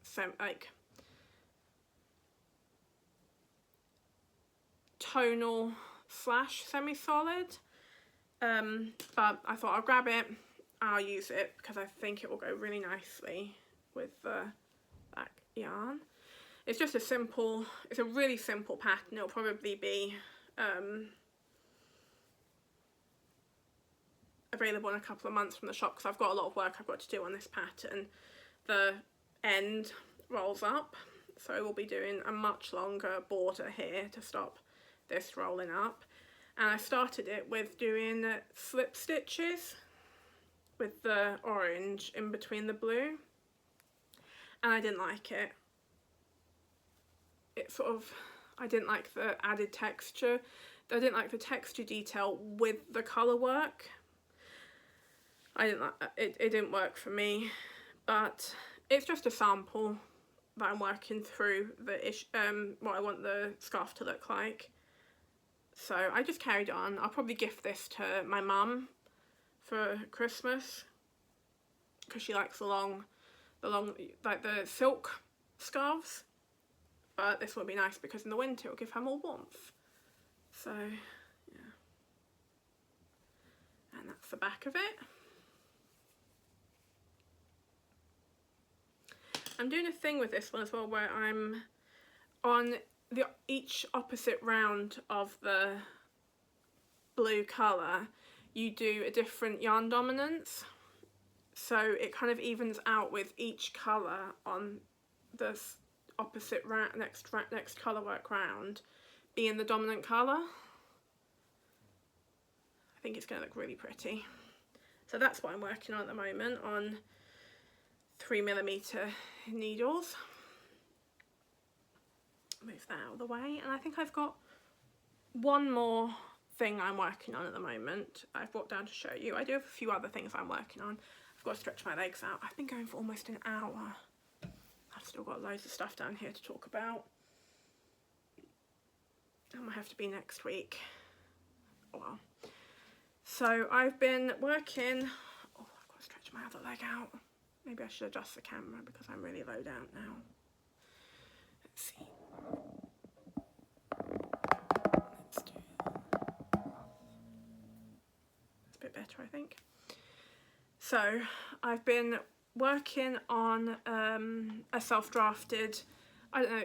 so like tonal / semi-solid. But I thought I'll grab it, I'll use it because I think it will go really nicely with the black yarn. It's just it's a really simple pattern. It'll probably be available in a couple of months from the shop because I've got a lot of work I've got to do on this pattern. The end rolls up, so we'll be doing a much longer border here to stop this rolling up. And I started it with doing slip stitches with the orange in between the blue, and I didn't like it. I didn't like the added texture. I didn't like the texture detail with the colour work. I didn't like it. It didn't work for me, but it's just a sample that I'm working through what I want the scarf to look like. So I just carried on. I'll probably gift this to my mum for Christmas because she likes the long, like the silk scarves. But this will be nice because in the winter it'll give her more warmth. So yeah, and that's the back of it. I'm doing a thing with this one as well where I'm on each opposite round of the blue colour, you do a different yarn dominance, so it kind of evens out with each colour on the opposite next colour work round being the dominant colour. I think it's going to look really pretty. So that's what I'm working on at the moment on 3mm needles. Move that out of the way, and I think I've got one more thing I'm working on at the moment I've brought down to show you. I do have a few other things I'm working on. I've got to stretch my legs out. I've been going for almost an hour. I've still got loads of stuff down here to talk about. That might have to be next week. Oh well. So I've been working, oh, I've got to stretch my other leg out. Maybe I should adjust the camera because I'm really low down now. Let's see. Let's do that's a bit better, I think. So I've been working on a self-drafted, I don't know,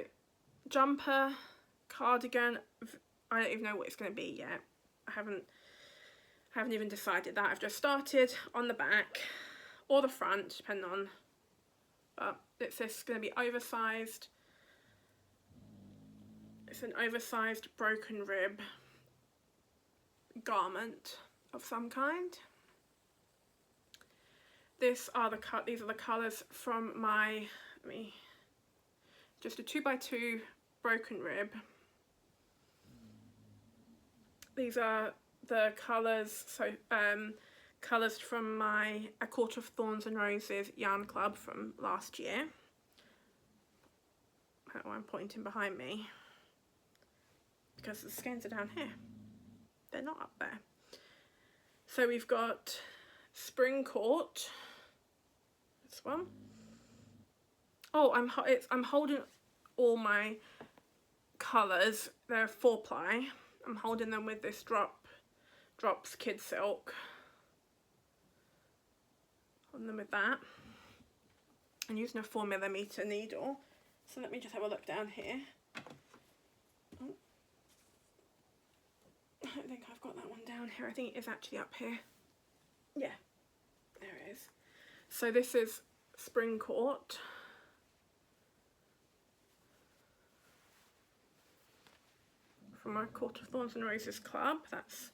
jumper, cardigan. I don't even know what it's going to be yet. I haven't even decided that. I've just started on the back or the front, depending on, but it's just going to be oversized. It's an oversized broken rib garment of some kind. These are the colours from my, just a 2x2 broken rib. These are the colours, so colours from my A Court of Thorns and Roses yarn club from last year. Oh, I'm pointing behind me because the skeins are down here. They're not up there. So we've got Spring Court, this one. Oh, I'm holding all my colours. They're 4-ply. I'm holding them with this Drops Kid Silk. Holding them with that. I'm using a 4mm needle. So let me just have a look down here. Oh. I don't think I've got that one down here. I think it is actually up here. Yeah, there it is. So this is Spring Court. From my Court of Thorns and Roses club. That's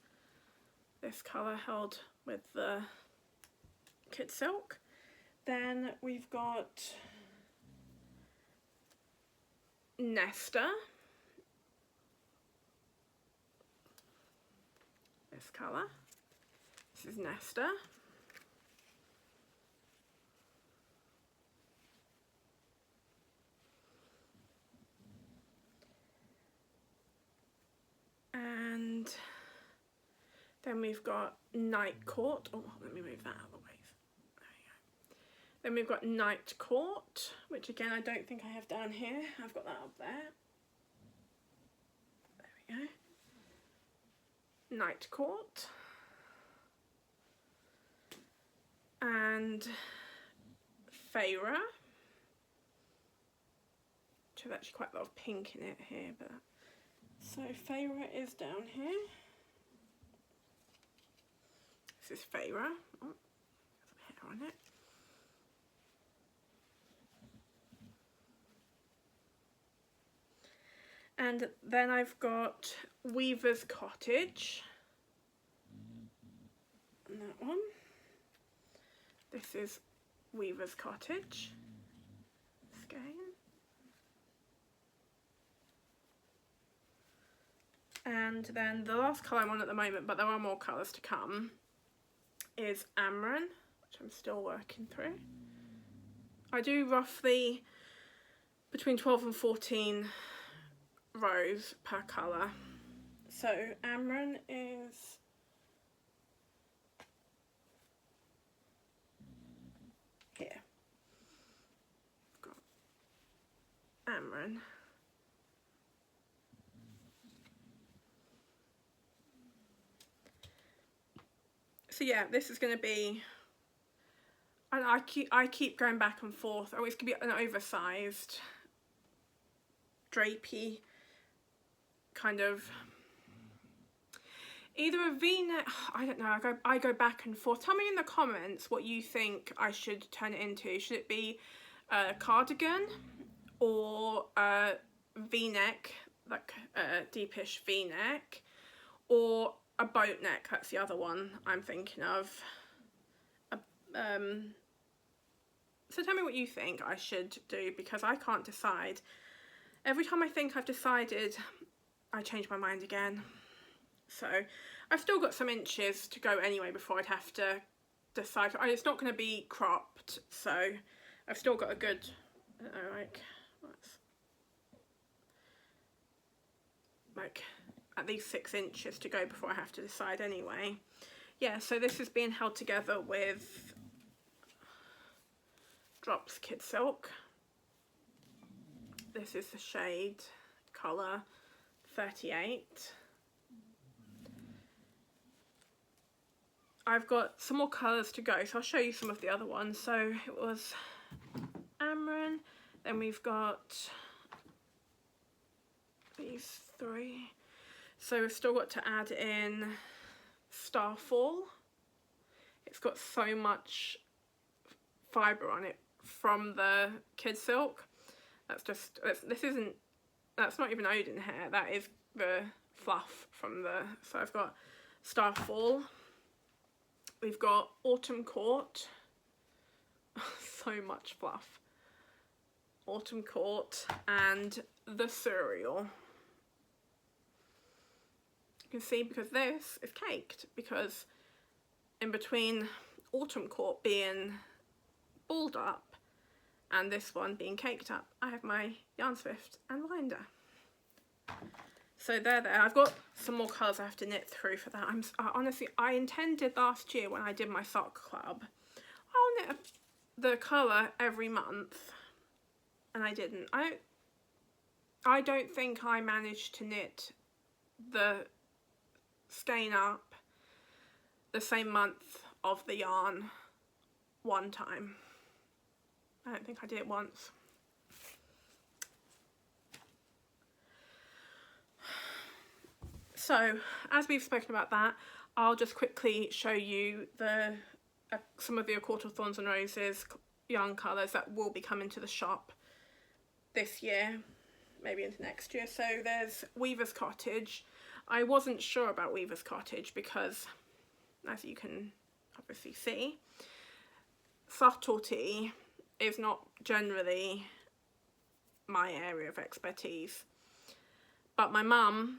this colour held with the Kid Silk. Then we've got Nesta. This colour. This is Nesta. And then we've got Night Court. Oh, let me move that out of the way. There we go. Then we've got Night Court, which again I don't think I have down here. I've got that up there. There we go. Night Court. And Feyre. Which has actually quite a lot of pink in it here, but so Feyre is down here. This is Feyre. Oh, there's some hair on it. And then I've got Weaver's Cottage. And that one. This is Weaver's Cottage. Skein. And then the last colour I'm on at the moment, but there are more colours to come, is Amran, which I'm still working through. I do roughly between 12 and 14 rows per colour. So Amran is here. Got Amran. So yeah, this is going to be, and I keep going back and forth. Oh, it's going to be an oversized, drapey, kind of, either a V-neck, I don't know, I go back and forth. Tell me in the comments what you think I should turn it into. Should it be a cardigan or a V-neck, like a deepish V-neck, or a boat neck? That's the other one I'm thinking of. So tell me what you think I should do, because I can't decide. Every time I think I've decided, I change my mind again. So I've still got some inches to go anyway before I'd have to decide. It's not going to be cropped, so I've still got a good, I don't know, like at least 6 inches to go before I have to decide anyway. Yeah, so this is being held together with Drops Kid Silk. This is the shade colour 38. I've got some more colours to go, so I'll show you some of the other ones. So it was Amran, then we've got these 3. So we've still got to add in Starfall. It's got so much fibre on it from the Kid Silk. That's just, that's not even Odin hair, that is the fluff from the, so I've got Starfall. We've got Autumn Court. So much fluff. Autumn Court and the Cereal. You can see, because this is caked, because in between Autumn Court being balled up and this one being caked up, I have my Yarn Swift and Winder. So there. I've got some more colours I have to knit through for that. Honestly, I intended last year when I did my sock club, I'll knit the colour every month, and I didn't. I don't think I managed to knit the skein up the same month of the yarn one time. I don't think I did it once. So, as we've spoken about that, I'll just quickly show you some of the A Court of Thorns and Roses yarn colours that will be coming to the shop this year, maybe into next year. So there's Weaver's Cottage. I wasn't sure about Weaver's Cottage because, as you can obviously see, subtlety is not generally my area of expertise. But my mum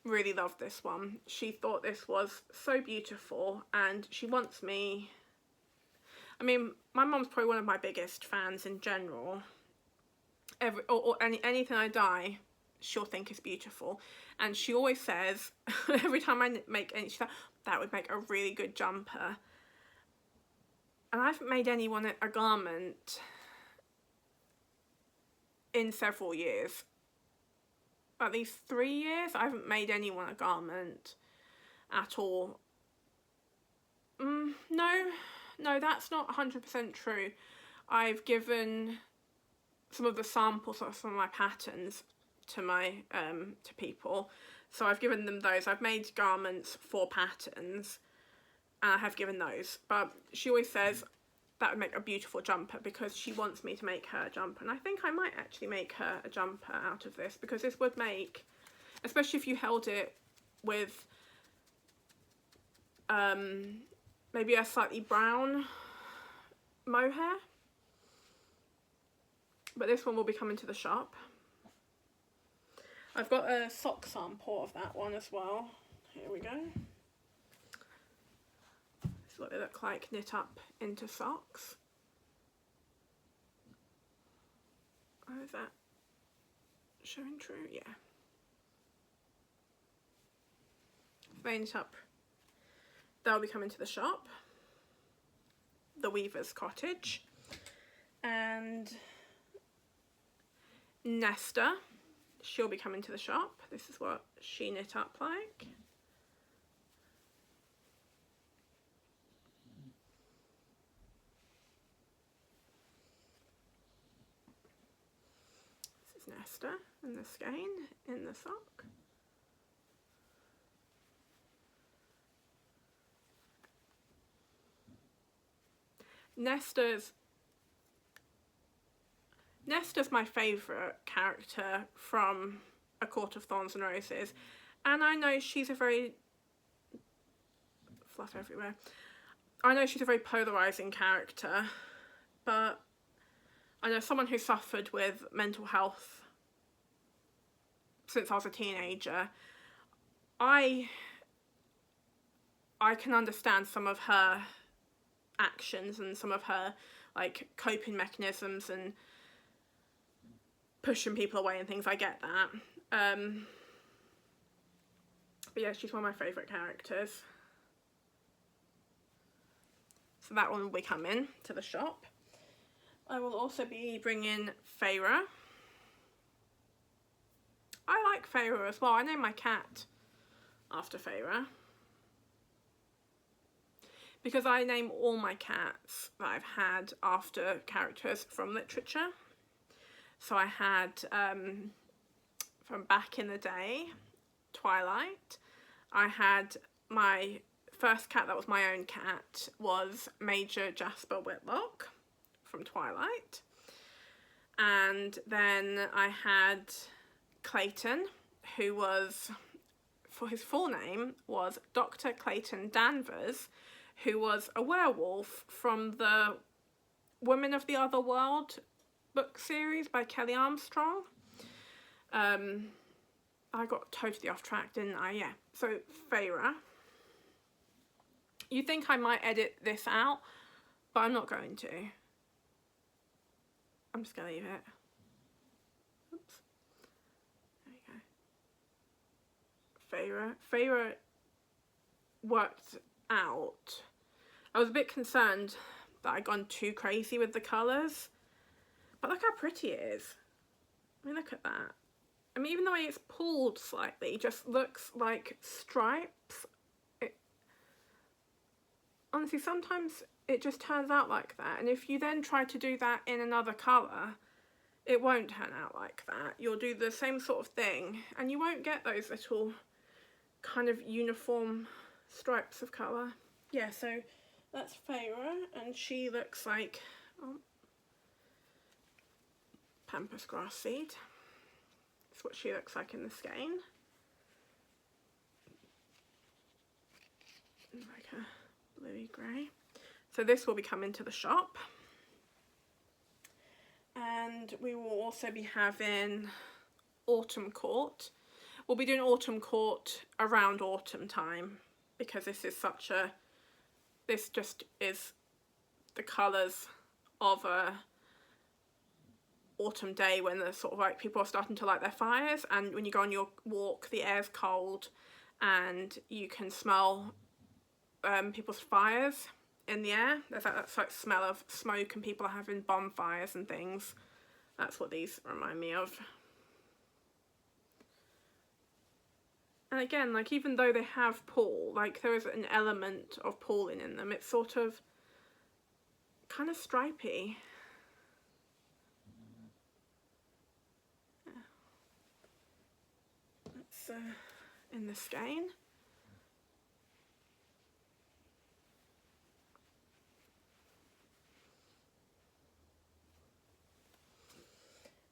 really loved this one. She thought this was so beautiful, and she wants me... I mean, my mum's probably one of my biggest fans in general. Anything I dye, she'll think is beautiful. And she always says, every time I make any, she said, that would make a really good jumper. And I haven't made anyone a garment in several years. At least 3 years, I haven't made anyone a garment at all. No, that's not 100% true. I've given some of the samples of some of my patterns to my to people, so I've given them those. I've made garments for patterns, and I have given those. But she always says that would make a beautiful jumper, because she wants me to make her a jumper, and I think I might actually make her a jumper out of this, because this would make, especially if you held it with maybe a slightly brown mohair. But this one will be coming to the shop. I've got a sock sample of that one as well. Here we go. This is what they look like knit up into socks. Oh, is that showing true? Yeah. They knit up. They'll be coming to the shop. The Weaver's Cottage. And Nesta, she'll be coming to the shop. This is what she knit up like. This is Nesta and the skein in the sock. Nesta's my favourite character from A Court of Thorns and Roses, and I know she's a very... fluff everywhere. I know she's a very polarising character, but I know someone who suffered with mental health since I was a teenager. I can understand some of her actions and some of her like coping mechanisms and pushing people away and things. I get that. But yeah, she's one of my favourite characters. So that one will be coming to the shop. I will also be bringing Feyre. I like Feyre as well. I named my cat after Feyre, because I name all my cats that I've had after characters from literature. So I had, from back in the day, Twilight. I had my first cat that was my own cat was Major Jasper Whitlock from Twilight. And then I had Clayton, who was, for his full name, was Dr. Clayton Danvers, who was a werewolf from the Women of the Other World book series by Kelly Armstrong. I got totally off track, didn't I? Yeah. So Feyre. You think I might edit this out, but I'm not going to. I'm just going to leave it. Oops. There you go. Feyre worked out. I was a bit concerned that I'd gone too crazy with the colours. But look how pretty it is. I mean, look at that. I mean, even the way it's pulled slightly just looks like stripes. Honestly, sometimes it just turns out like that. And if you then try to do that in another colour, it won't turn out like that. You'll do the same sort of thing and you won't get those little kind of uniform stripes of colour. Yeah, so that's Feyre, and she looks like pampas grass seed. That's what she looks like in the skein. Like a bluey grey. So this will be coming to the shop. And we will also be having Autumn Court. We'll be doing Autumn Court around autumn time because this is such a, this just is the colours of a autumn day when the sort of like people are starting to light their fires, and when you go on your walk the air's cold and you can smell people's fires in the air. There's that sort of smell of smoke and people are having bonfires and things. That's what these remind me of. And again, like, even though they have pull, like there is an element of pulling in them, it's sort of kind of stripy. That's in the skein.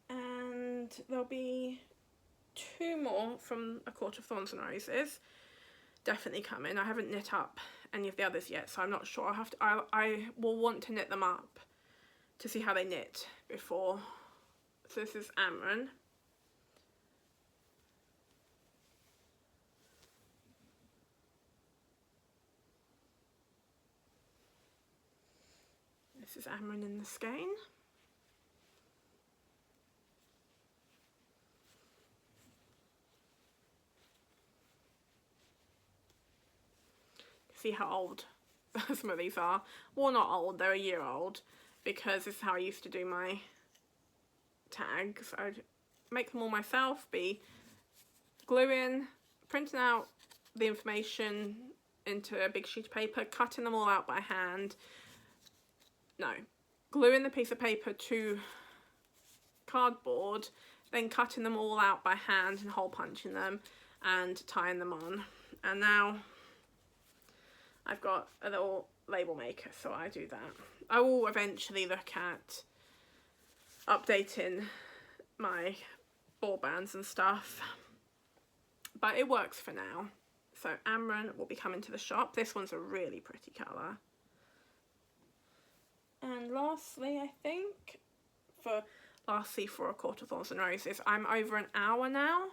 And there'll be 2 more from A Court of Thorns and Roses definitely coming. I haven't knit up any of the others yet, so I'm not sure. I'll have to, I will want to knit them up to see how they knit before. So this is Amran. This is Amran in the skein. See how old some of these are. Well, not old, they're a year old, because this is how I used to do my tags. I'd make them all myself, be gluing, printing out the information into a big sheet of paper, cutting them all out by hand. No, gluing the piece of paper to cardboard, then cutting them all out by hand and hole punching them and tying them on. And now I've got a little label maker, so I do that. I will eventually look at updating my ball bands and stuff, but it works for now. So Amran will be coming to the shop. This one's a really pretty colour. And lastly, I think, for A Court of Thorns and Roses, I'm over an hour now,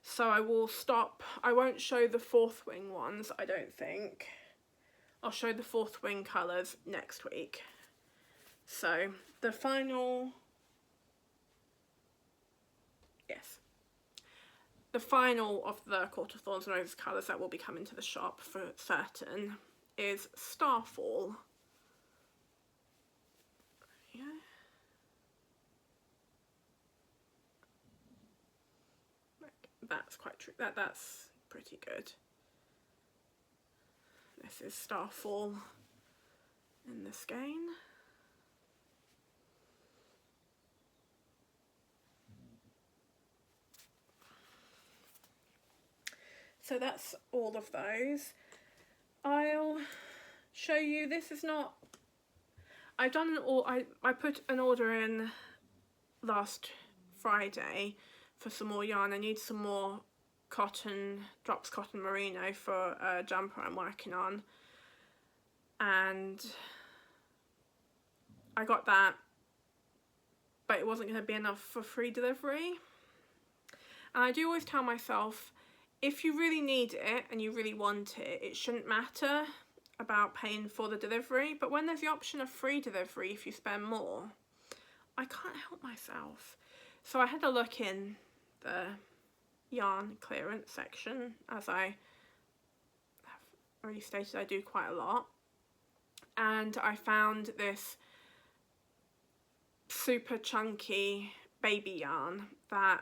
so I will stop. I won't show the fourth wing ones, I don't think. I'll show the fourth wing colours next week. So the final, yes, the final of the Court of Thorns and Roses colours that will be coming to the shop for certain is Starfall. Yeah. That's quite true. That's pretty good. This is Starfall in the skein. So that's all of those. I'll show you, this is not, I've done an order, I put an order in last Friday for some more yarn. I need some more cotton, drops cotton merino for a jumper I'm working on, and I got that, but it wasn't going to be enough for free delivery. And I do always tell myself, if you really need it and you really want it, it shouldn't matter about paying for the delivery. But when there's the option of free delivery if you spend more, I can't help myself. So I had a look in the yarn clearance section, as I have already stated I do quite a lot, and I found this super chunky baby yarn that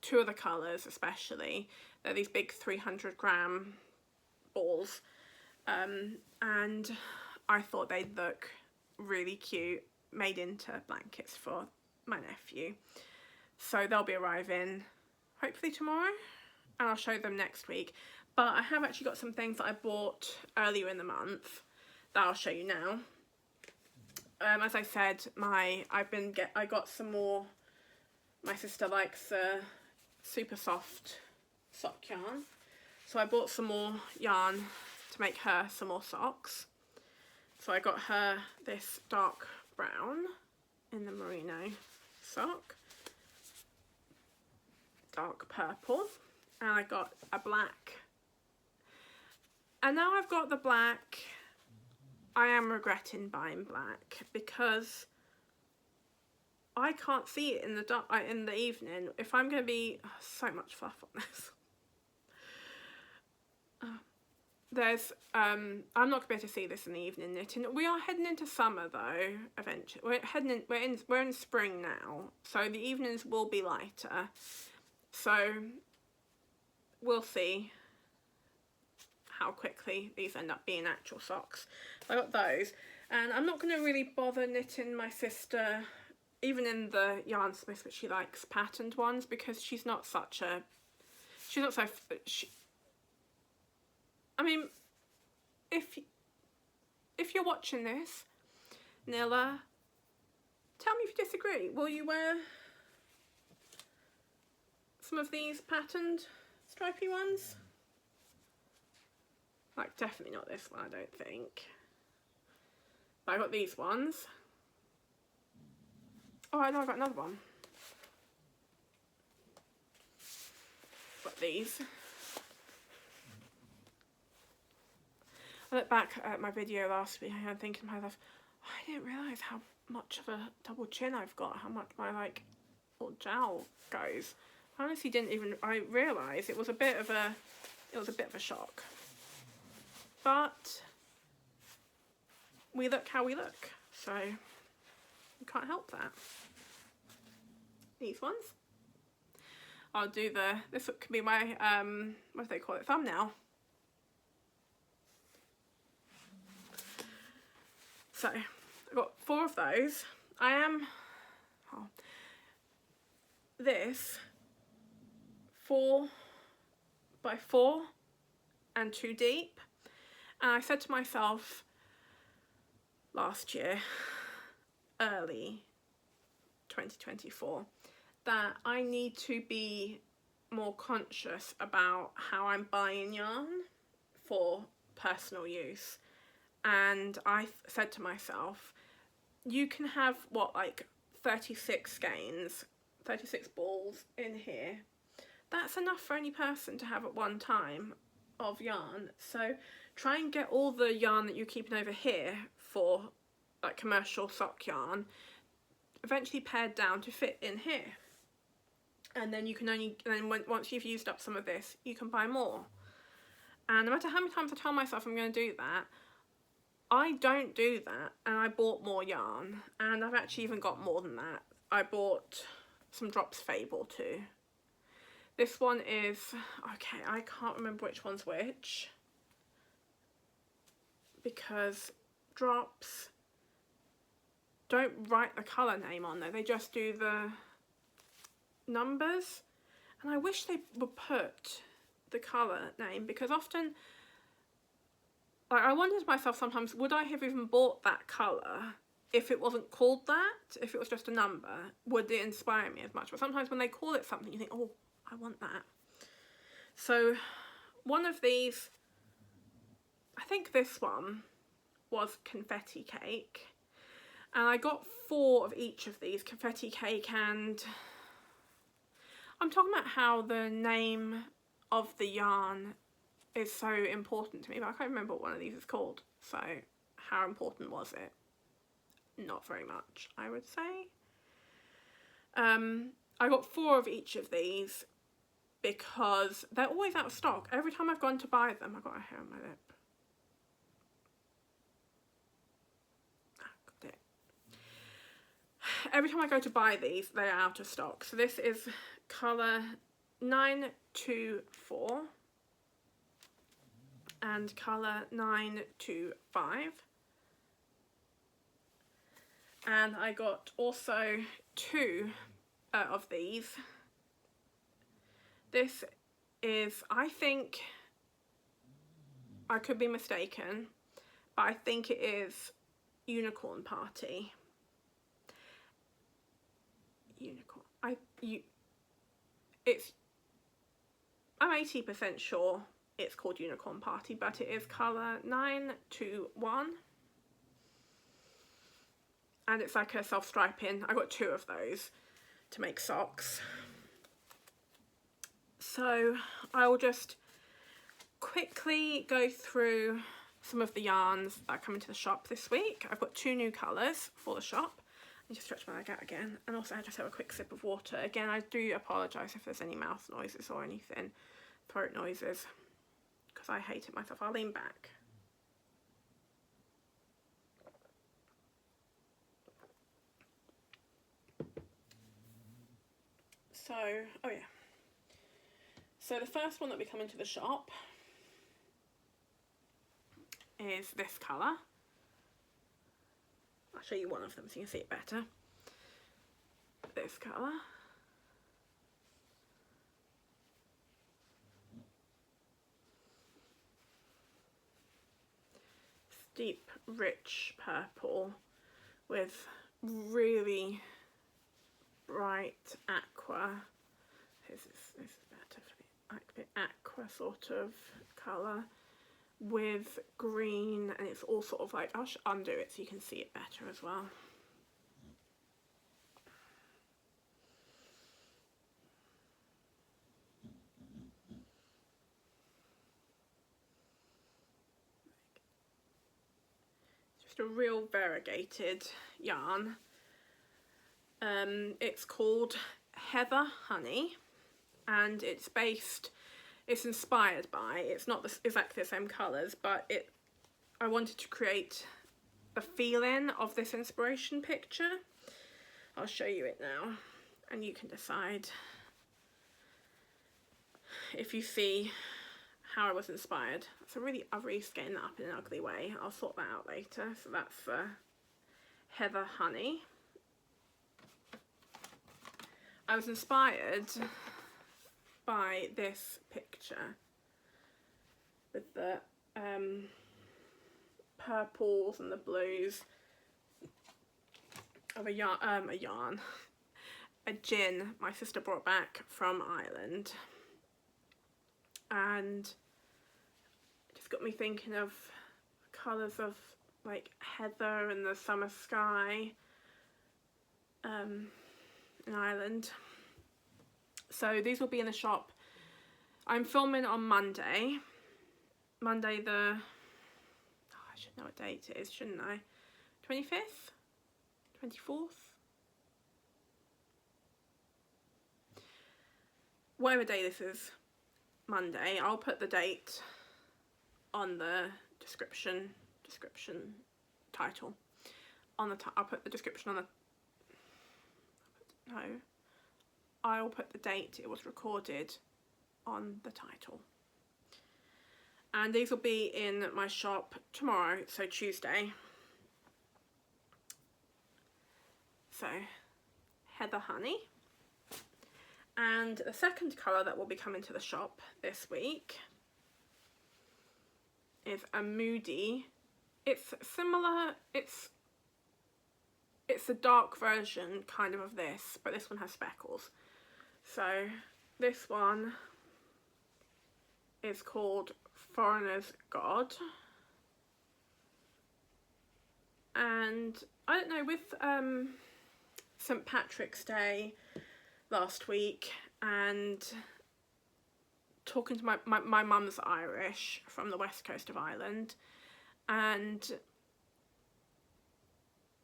two of the colours especially, they're these big 300-gram balls, and I thought they'd look really cute, made into blankets for my nephew. So they'll be arriving hopefully tomorrow, and I'll show them next week. But I have actually got some things that I bought earlier in the month that I'll show you now. As I said, I got some more. My sister likes super soft sock yarn, so I bought some more yarn to make her some more socks. So I got her this dark brown in the merino sock, dark purple, and I got a black. And now I've got the black, I am regretting buying black because I can't see it in the dark, in the evening. If I'm going to be so much fluff on this. There's I'm not going to be able to see this in the evening knitting. We are heading into summer though. Eventually, we're in spring now, so the evenings will be lighter. So we'll see how quickly these end up being actual socks. I got those, and I'm not going to really bother knitting my sister, even in the Yarn Smith, but she likes patterned ones because she's not so. I mean, if you're watching this, Nilla, tell me if you disagree. Will you wear some of these patterned stripy ones? Like, definitely not this one, I don't think. But I got these ones. Oh, I know I got another one. Got these. I looked back at my video last week and I'm thinking to myself, oh, I didn't realise how much of a double chin I've got, how much my little jowl goes. I honestly didn't even realise. It was a bit of a shock. But we look how we look, so you can't help that. These ones. I'll do this could be my what do they call it, thumbnail. So I've got 4 of those. This 4x4 and 2 deep, and I said to myself last year, early 2024, that I need to be more conscious about how I'm buying yarn for personal use. And I said to myself, you can have what, like 36 skeins, 36 balls in here. That's enough for any person to have at one time of yarn. So try and get all the yarn that you're keeping over here for like commercial sock yarn eventually pared down to fit in here. And then you can once you've used up some of this, you can buy more. And no matter how many times I tell myself I'm going to do that, I don't do that, and I bought more yarn, and I've actually even got more than that. I bought some Drops Fable too. This one is, okay, I can't remember which one's which, because Drops don't write the colour name on there, they just do the numbers, and I wish they would put the colour name, because often, like, I wonder to myself sometimes, would I have even bought that colour if it wasn't called that? If it was just a number, would it inspire me as much? But sometimes when they call it something, you think, oh, I want that. So one of these, I think this one was Confetti Cake. And I got 4 of each of these, Confetti Cake, and I'm talking about how the name of the yarn is so important to me, but I can't remember what one of these is called. So how important was it? Not very much, I would say. I got 4 of each of these because they're always out of stock. Every time I've gone to buy them, I've got a hair on my lip. Got it. Every time I go to buy these, they're out of stock. So this is colour 924 and colour 925. And I got also 2 of these. This is, I think, I could be mistaken, but I think it is Unicorn Party. Unicorn. I'm 80% sure it's called Unicorn Party, but it is colour 921. And it's like a self-striping. I got 2 of those to make socks. So I will just quickly go through some of the yarns that are coming to the shop this week. I've got 2 new colours for the shop. I just stretch my leg out again, and also I just have a quick sip of water. Again, I do apologise if there's any mouth noises or anything, throat noises, because I hate it myself. I'll lean back. So, oh yeah. So the first one that we come into the shop is this colour. I'll show you one of them so you can see it better. This colour. Deep, rich purple with really bright aqua. This is better for the aqua sort of colour with green, and it's all sort of like, I'll undo it so you can see it better as well. Just a real variegated yarn. It's called Heather Honey, and it's inspired by, it's not exactly the same colours, but I wanted to create the feeling of this inspiration picture. I'll show you it now, and you can decide if you see how I was inspired. So I've really skated that up in an ugly way. I'll sort that out later. So that's Heather Honey. I was inspired by this picture with the purples and the blues of a gin my sister brought back from Ireland, and it just got me thinking of colours of like heather and the summer sky in Ireland. So these will be in the shop. I'm filming on Monday the, I should know what date it is, shouldn't I? 25th? 24th? Whatever day this is, Monday. I'll put the date on the description title. I'll put the description on the, no, I'll put the date it was recorded on the title. And these will be in my shop tomorrow, so Tuesday. So, Heather Honey. And the second colour that will be coming to the shop this week is a moody. It's similar, it's a dark version kind of this, but this one has speckles. So this one is called Foreigner's God. And I don't know, with St. Patrick's Day last week and talking to my mum's Irish from the west coast of Ireland, and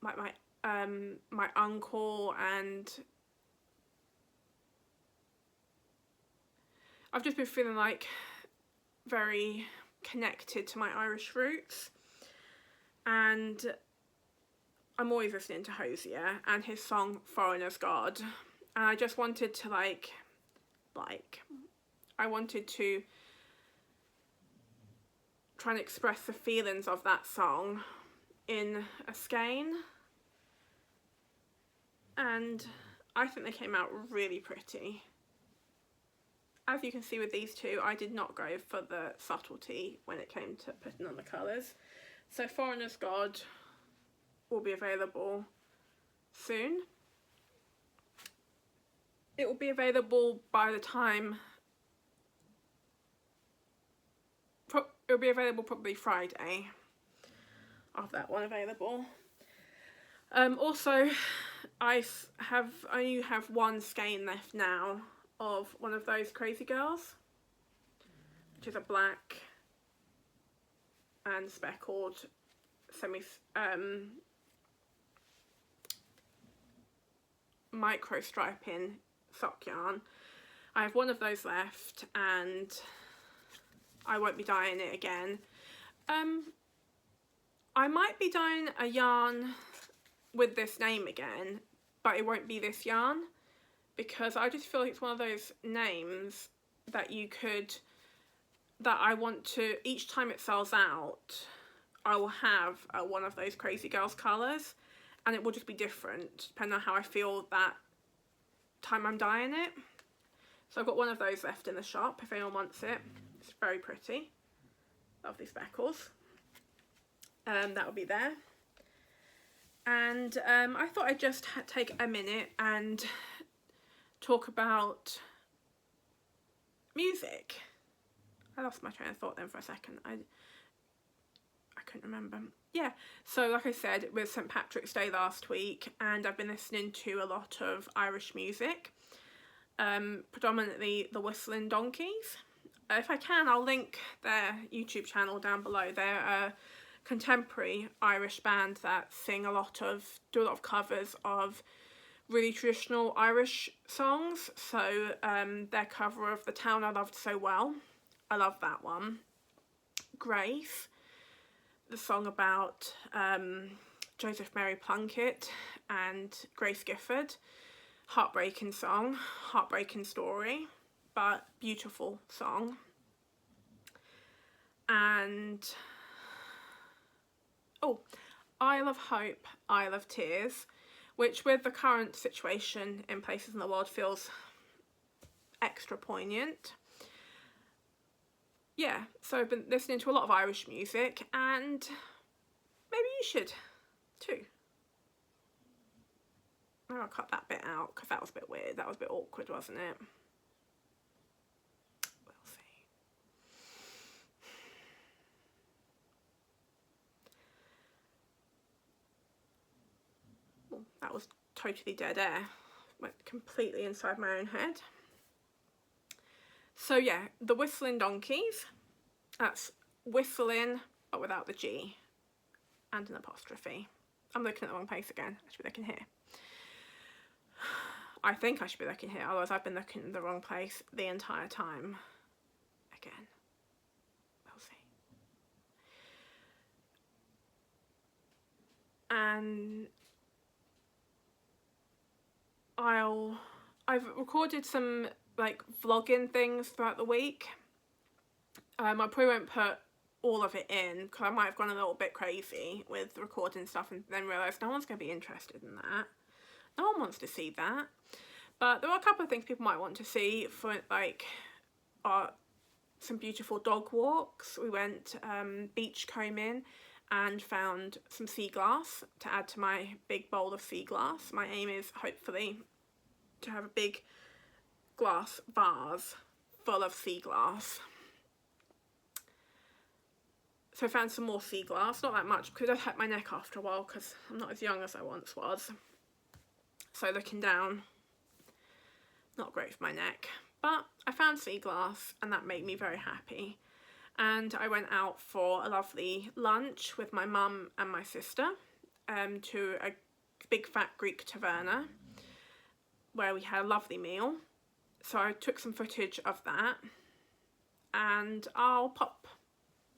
my uncle, and I've just been feeling like very connected to my Irish roots, and I'm always listening to Hosier and his song Foreigner's God, and I just wanted to I wanted to try and express the feelings of that song in a skein, and I think they came out really pretty. As you can see with these two, I did not go for the subtlety when it came to putting on the colours. So Foreigner's God will be available soon. It will be available by the time, it'll be available probably Friday. I'll have that one available. Also, I only have one skein left now of one of those Crazy Girls, which is a black and speckled micro striping sock yarn. I have one of those left, and I won't be dyeing it again. I might be dyeing a yarn with this name again, but it won't be this yarn, because I just feel like it's one of those names that I want to, each time it sells out, I will have one of those Crazy Girls colours, and it will just be different depending on how I feel that time I'm dyeing it. So I've got one of those left in the shop if anyone wants it. It's very pretty. Lovely speckles. That will be there. And I thought I'd just take a minute and talk about music. I lost my train of thought then for a second. I couldn't remember. Yeah, so like I said, it was St. Patrick's Day last week, and I've been listening to a lot of Irish music, predominantly the Whistling Donkeys. If I can, I'll link their YouTube channel down below. They're a contemporary Irish band that do a lot of covers of really traditional Irish songs. So their cover of The Town I Loved So Well, I love that one. Grace, the song about Joseph Mary Plunkett and Grace Gifford, heartbreaking song, heartbreaking story, but beautiful song. And Isle of Hope, Isle of Tears, which with the current situation in places in the world feels extra poignant. Yeah, so I've been listening to a lot of Irish music, and maybe you should too. Maybe I'll cut that bit out because that was a bit weird. That was a bit awkward, wasn't it? We'll see. Well, that was totally dead air. Went completely inside my own head. So yeah, the Whistling Donkeys, that's whistling but without the G and an apostrophe. I'm looking at the wrong place again. I should be looking here. I think I should be looking here, otherwise I've been looking in the wrong place the entire time. Again, we'll see. And I've recorded some like vlogging things throughout the week. I probably won't put all of it in because I might have gone a little bit crazy with recording stuff and then realised no one's going to be interested in that. No one wants to see that. But there are a couple of things people might want to see, for like some beautiful dog walks. We went beach combing and found some sea glass to add to my big bowl of sea glass. My aim is hopefully to have a big glass vase full of sea glass. So I found some more sea glass, not that much because it does hurt my neck after a while because I'm not as young as I once was. So looking down, not great for my neck. but I found sea glass and that made me very happy. And I went out for a lovely lunch with my mum and my sister to a big fat Greek taverna where we had a lovely meal. So I took some footage of that and I'll pop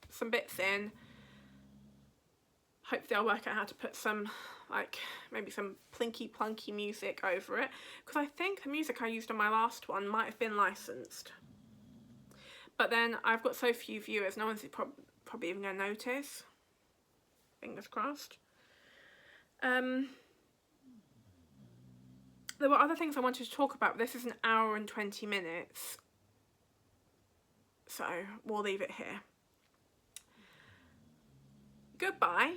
some bits in. Hopefully I'll work out how to put some, like, maybe some plinky plunky music over it, because I think the music I used on my last one might have been licensed. But then I've got so few viewers, no one's probably even going to notice. Fingers crossed. There were other things I wanted to talk about, but this is an hour and 20 minutes. So we'll leave it here. Goodbye.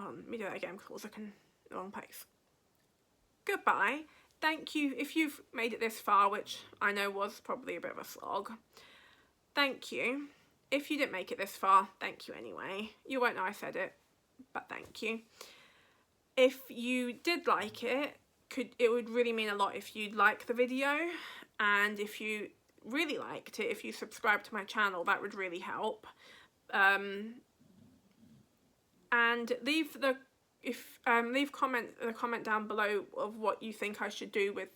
Let me do that again because I was looking in the wrong place. Goodbye. Thank you if you've made it this far, which I know was probably a bit of a slog. Thank you. If you didn't make it this far, thank you anyway. You won't know I said it, but thank you. If you did like it, it would really mean a lot if you'd like the video, and if you really liked it, if you subscribe to my channel, that would really help. And leave a comment down below of what you think I should do with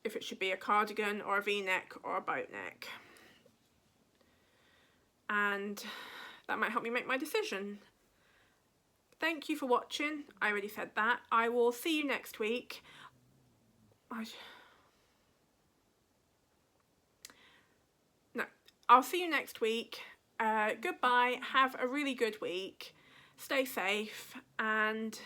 if it should be a cardigan or a V-neck or a boat neck. And that might help me make my decision. Thank you for watching. I already said that. I will see you next week. I'll see you next week. Goodbye. Have a really good week. Stay safe and